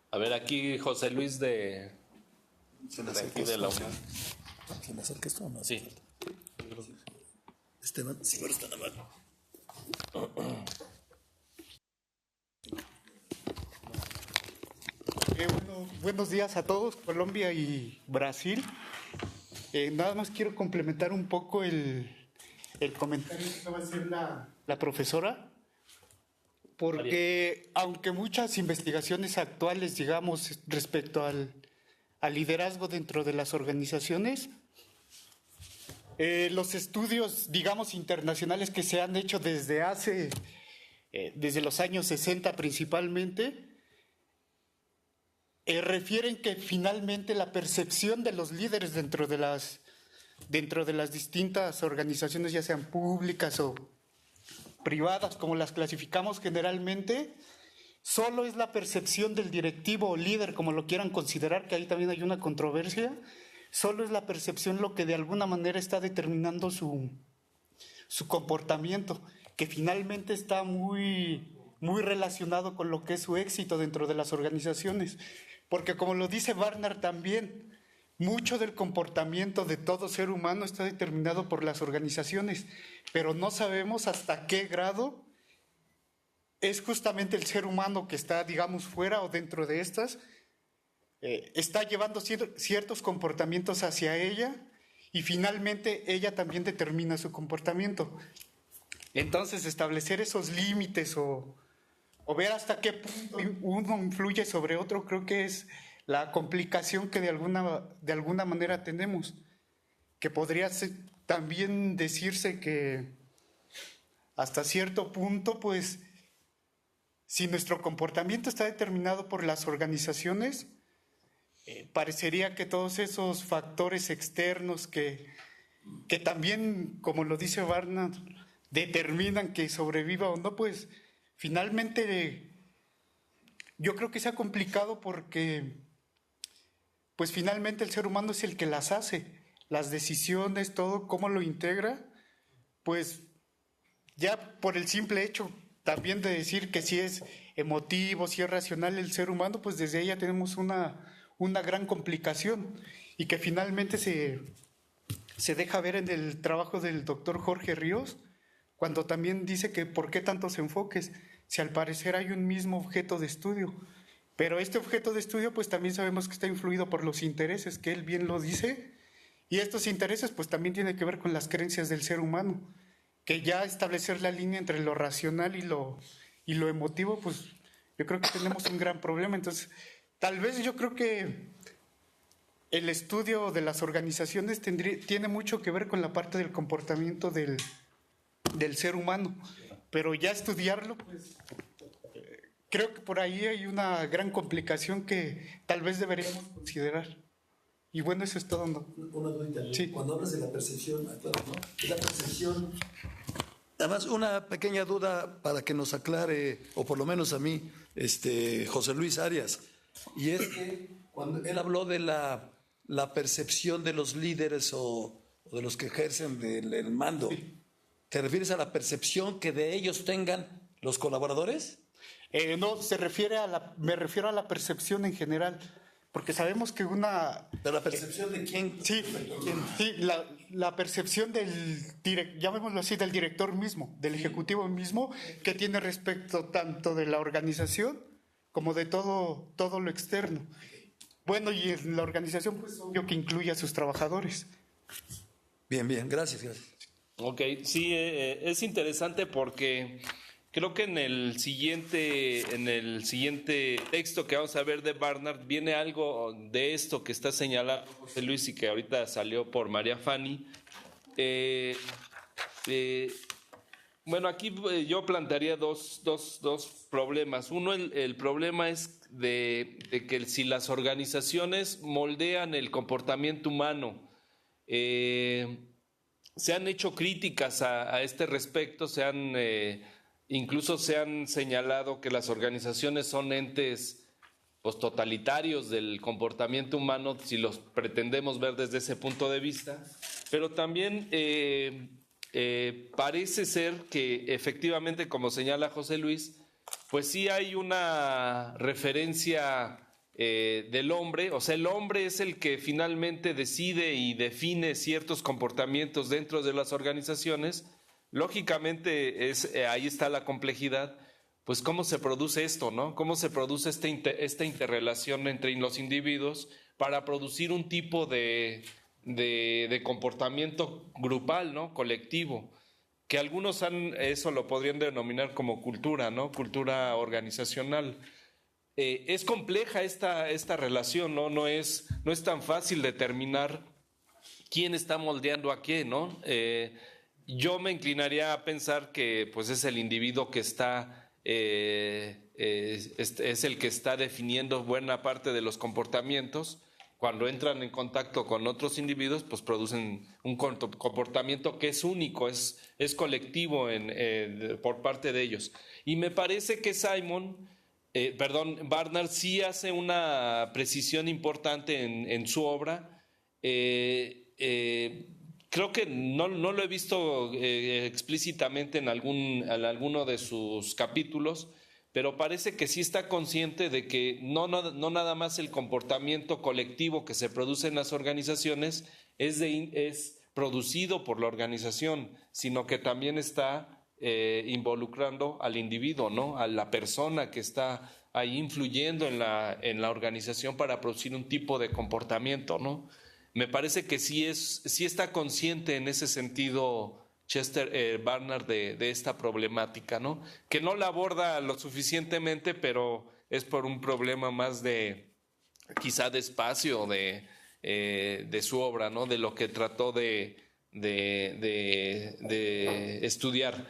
A ver, aquí José Luis de aquí de la UNAM. ¿Se me acerca esto o no? Sí. Esteban, sí, pero está en la mano. Buenos días a todos, Colombia y Brasil. Nada más quiero complementar un poco el comentario que va a hacer la profesora, porque aunque muchas investigaciones actuales, digamos, respecto al liderazgo dentro de las organizaciones, los estudios, digamos, internacionales que se han hecho desde los años 60 principalmente, refieren que finalmente la percepción de los líderes dentro de las distintas organizaciones, ya sean públicas o privadas, como las clasificamos generalmente, solo es la percepción del directivo o líder, como lo quieran considerar, que ahí también hay una controversia, solo es la percepción lo que de alguna manera está determinando su comportamiento, que finalmente está muy, muy relacionado con lo que es su éxito dentro de las organizaciones. Porque como lo dice Barnard también, mucho del comportamiento de todo ser humano está determinado por las organizaciones, pero no sabemos hasta qué grado es justamente el ser humano que está, digamos, fuera o dentro de estas, está llevando ciertos comportamientos hacia ella, y finalmente ella también determina su comportamiento. Entonces, establecer esos límites o ver hasta qué punto uno influye sobre otro, creo que es la complicación que de alguna manera tenemos, que podría también decirse que hasta cierto punto, pues, si nuestro comportamiento está determinado por las organizaciones, parecería que todos esos factores externos que también, como lo dice Barnard, determinan que sobreviva o no, pues finalmente yo creo que sea complicado, porque pues finalmente el ser humano es el que las hace, las decisiones, todo, cómo lo integra, pues ya por el simple hecho también de decir que si es emotivo, si es racional el ser humano, pues desde ahí ya tenemos una gran complicación, y que finalmente se deja ver en el trabajo del doctor Jorge Ríos, cuando también dice que por qué tantos enfoques, si al parecer hay un mismo objeto de estudio. Pero este objeto de estudio pues también sabemos que está influido por los intereses, que él bien lo dice, y estos intereses pues también tienen que ver con las creencias del ser humano. que ya establecer la línea entre lo racional y lo emotivo, pues yo creo que tenemos un gran problema. Entonces, tal vez yo creo que el estudio de las organizaciones tiene mucho que ver con la parte del comportamiento del ser humano, pero ya estudiarlo, pues creo que por ahí hay una gran complicación que tal vez deberíamos considerar. Y bueno, eso es todo, ¿no? Una duda. Sí. Cuando hablas de la percepción, claro, ¿no? La percepción. Además, una pequeña duda para que nos aclare, o por lo menos a mí, José Luis Arias. Y es que cuando él habló de la percepción de los líderes o de los que ejercen el mando, sí. ¿Te refieres a la percepción que de ellos tengan los colaboradores? No, me refiero a la percepción en general. Porque sabemos que ¿De la percepción de quién? Sí, la percepción llamémoslo así, del director mismo, del ejecutivo mismo, que tiene respecto tanto de la organización como de todo lo externo. Bueno, y en la organización, pues obvio que incluye a sus trabajadores. Bien, gracias. Ok, sí, es interesante porque creo que en el siguiente texto que vamos a ver de Barnard viene algo de esto que está señalando José Luis y que ahorita salió por María Fanny. Bueno, aquí yo plantearía dos problemas. Uno, el problema es de que si las organizaciones moldean el comportamiento humano, se han hecho críticas a este respecto, incluso se han señalado que las organizaciones son entes pues, totalitarios del comportamiento humano, si los pretendemos ver desde ese punto de vista, pero también parece ser que efectivamente, como señala José Luis, pues sí hay una referencia del hombre, o sea, el hombre es el que finalmente decide y define ciertos comportamientos dentro de las organizaciones. Lógicamente ahí está la complejidad, pues cómo se produce esto, ¿no? Cómo se produce esta interrelación entre los individuos para producir un tipo de comportamiento grupal, ¿no? Colectivo, que algunos eso lo podrían denominar como cultura, ¿no? Cultura organizacional. Es compleja esta relación, ¿no? No es tan fácil determinar quién está moldeando a quién, ¿no? Yo me inclinaría a pensar que pues es el individuo que es el que está definiendo buena parte de los comportamientos. Cuando entran en contacto con otros individuos, pues producen un comportamiento que es único, es colectivo por parte de ellos. Y me parece que Barnard sí hace una precisión importante en su obra. Creo que no lo he visto explícitamente en alguno de sus capítulos, pero parece que sí está consciente de que no nada más el comportamiento colectivo que se produce en las organizaciones es producido por la organización, sino que también está involucrando al individuo, ¿no? A la persona que está ahí influyendo en la organización para producir un tipo de comportamiento, ¿no? Me parece que sí está consciente en ese sentido Barnard de esta problemática, ¿no? Que no la aborda lo suficientemente, pero es por un problema más quizá de espacio de su obra, ¿no? De lo que trató de estudiar.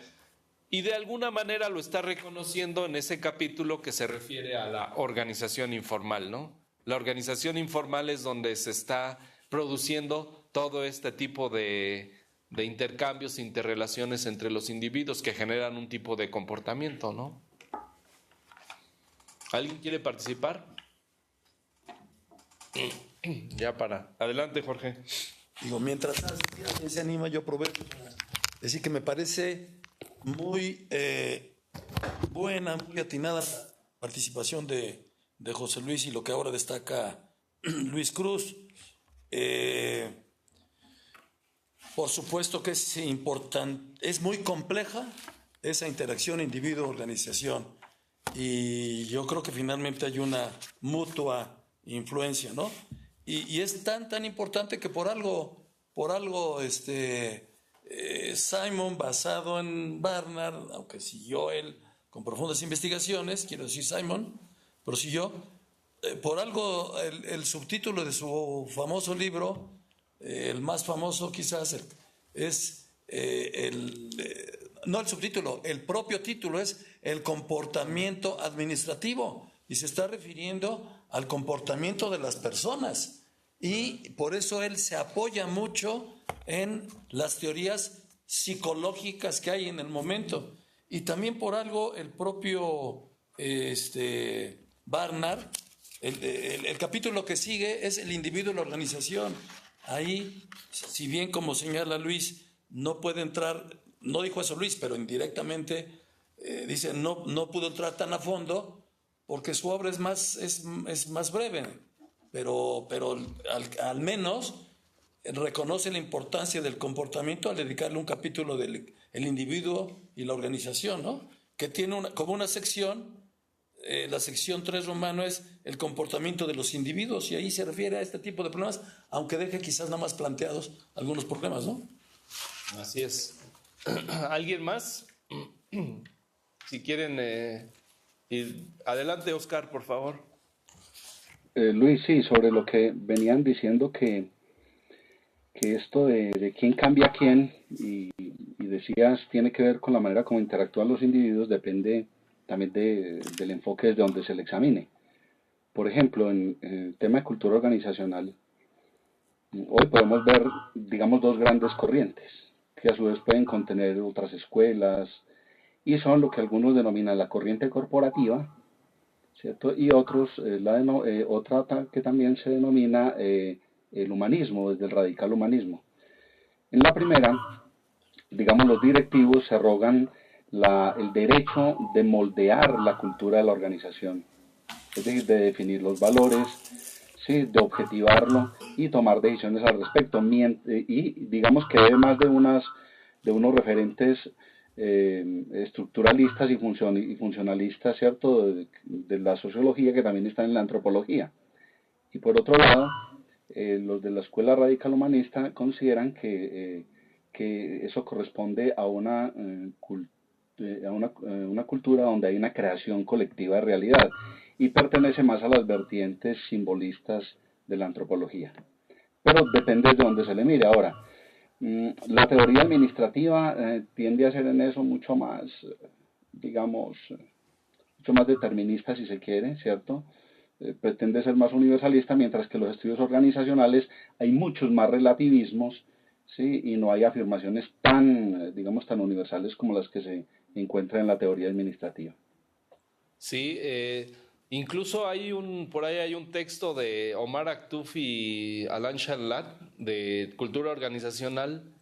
Y de alguna manera lo está reconociendo en ese capítulo que se refiere a la organización informal, ¿no? La organización informal es donde se está produciendo todo este tipo de intercambios, interrelaciones entre los individuos que generan un tipo de comportamiento, ¿no? ¿Alguien quiere participar? Ya adelante, Jorge. Digo, mientras alguien se anima, yo aprovecho para decir que me parece muy buena, muy atinada la participación de José Luis y lo que ahora destaca Luis Cruz. Por supuesto que es importante, es muy compleja esa interacción individuo-organización y yo creo que finalmente hay una mutua influencia, ¿no? Y es tan importante que por algo Simon, basado en Barnard, aunque siguió él con profundas investigaciones, quiero decir Simon, pero siguió, por algo el subtítulo de su famoso libro, el más famoso quizás, es no el subtítulo, el propio título es El comportamiento administrativo, y se está refiriendo al comportamiento de las personas. Y por eso él se apoya mucho en las teorías psicológicas que hay en el momento. Y también por algo el propio Barnard, el capítulo que sigue es el individuo y la organización. Ahí, si bien como señala Luis, no puede entrar, no dijo eso Luis, pero indirectamente dice no pudo entrar tan a fondo porque su obra es más breve. Pero al menos reconoce la importancia del comportamiento al dedicarle un capítulo del el individuo y la organización, ¿no? Que tiene como una sección, la sección 3 romano es el comportamiento de los individuos, y ahí se refiere a este tipo de problemas, aunque deje quizás nada más planteados algunos problemas, ¿no? Así es. ¿Alguien más? Si quieren ir. Adelante, Oscar, por favor. Luis, sí, sobre lo que venían diciendo que esto de quién cambia a quién y decías tiene que ver con la manera como interactúan los individuos, depende también del enfoque desde donde se le examine. Por ejemplo, en el tema de cultura organizacional, hoy podemos ver, digamos, dos grandes corrientes, que a su vez pueden contener otras escuelas, y son lo que algunos denominan la corriente corporativa, ¿cierto? Y otros, otra que también se denomina el humanismo, desde el radical humanismo. En la primera, digamos, los directivos se arrogan el derecho de moldear la cultura de la organización, es decir, de definir los valores, ¿sí? De objetivarlo y tomar decisiones al respecto. Y digamos que hay más de unos referentes estructuralistas y funcionalistas, ¿cierto?, de la sociología, que también están en la antropología. Y por otro lado, los de la escuela radical humanista consideran que eso corresponde a una cultura donde hay una creación colectiva de realidad y pertenece más a las vertientes simbolistas de la antropología. Pero depende de dónde se le mire. Ahora, la teoría administrativa tiende a ser en eso mucho más, digamos, mucho más determinista, si se quiere, ¿cierto? Pretende ser más universalista, mientras que los estudios organizacionales hay muchos más relativismos, ¿sí? Y no hay afirmaciones tan, digamos, tan universales como las que se encuentran en la teoría administrativa. Sí, incluso por ahí hay un texto de Omar Aktuf y Alan Charlat de Cultura Organizacional,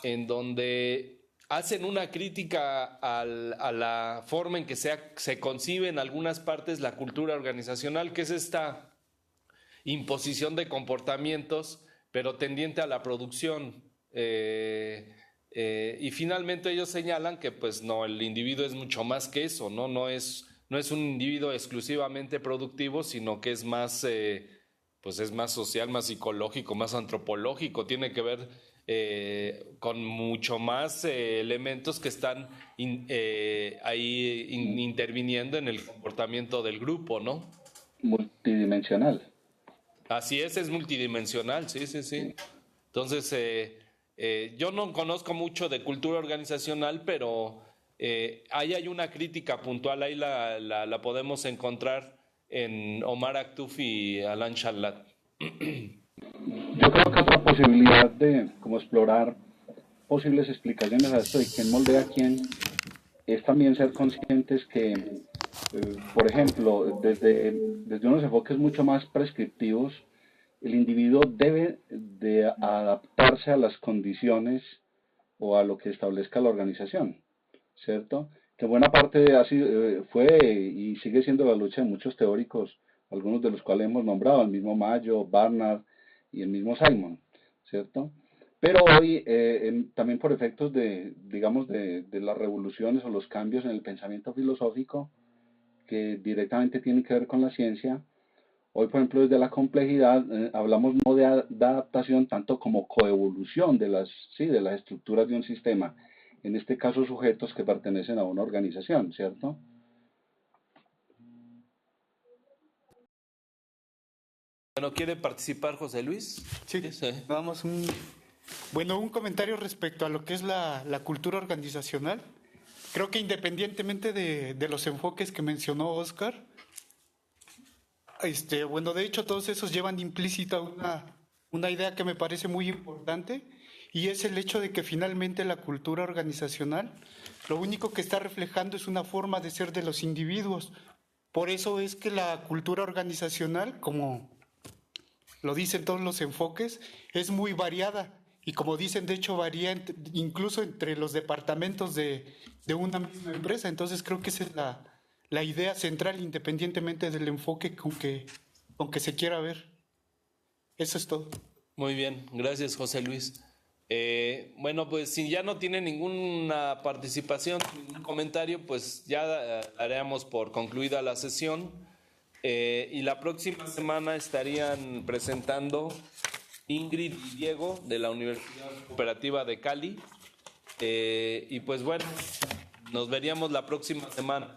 en donde hacen una crítica a la forma en que se concibe en algunas partes la cultura organizacional, que es esta imposición de comportamientos, pero tendiente a la producción. Y finalmente ellos señalan que pues no, el individuo es mucho más que eso, no es un individuo exclusivamente productivo, sino que es más, pues es más social, más psicológico, más antropológico, tiene que ver con mucho más elementos que están ahí interviniendo en el comportamiento del grupo, ¿no? Multidimensional. Así es multidimensional, sí. Entonces, yo no conozco mucho de cultura organizacional, pero ahí hay una crítica puntual, ahí la podemos encontrar en Omar Aktuf y Alan Charlat. Yo creo que otra posibilidad de como explorar posibles explicaciones a esto de quién moldea a quién es también ser conscientes que, por ejemplo, desde unos enfoques mucho más prescriptivos, el individuo debe de adaptarse a las condiciones o a lo que establezca la organización, ¿cierto? Que buena parte fue y sigue siendo la lucha de muchos teóricos, algunos de los cuales hemos nombrado, el mismo Mayo, Barnard y el mismo Simon, ¿cierto? Pero hoy, también por efectos digamos, de las revoluciones o los cambios en el pensamiento filosófico que directamente tienen que ver con la ciencia, Hoy, por ejemplo, desde la complejidad, hablamos no de adaptación tanto como coevolución de las estructuras de un sistema, en este caso sujetos que pertenecen a una organización, ¿cierto? Bueno, ¿quiere participar José Luis? Sí, vamos un comentario respecto a lo que es la cultura organizacional. Creo que independientemente de los enfoques que mencionó Oscar, de hecho todos esos llevan implícita una idea que me parece muy importante, y es el hecho de que finalmente la cultura organizacional lo único que está reflejando es una forma de ser de los individuos. Por eso es que la cultura organizacional, como lo dicen todos los enfoques, es muy variada, y como dicen, de hecho varía incluso entre los departamentos de una misma empresa. Entonces creo que esa es la idea central, independientemente del enfoque con que se quiera ver. Eso es todo. Muy bien, gracias José Luis. Bueno, pues si ya no tiene ninguna participación, ningún comentario, pues ya daremos por concluida la sesión. Y la próxima semana estarían presentando Ingrid y Diego de la Universidad Cooperativa de Cali. Y pues bueno, nos veríamos la próxima semana.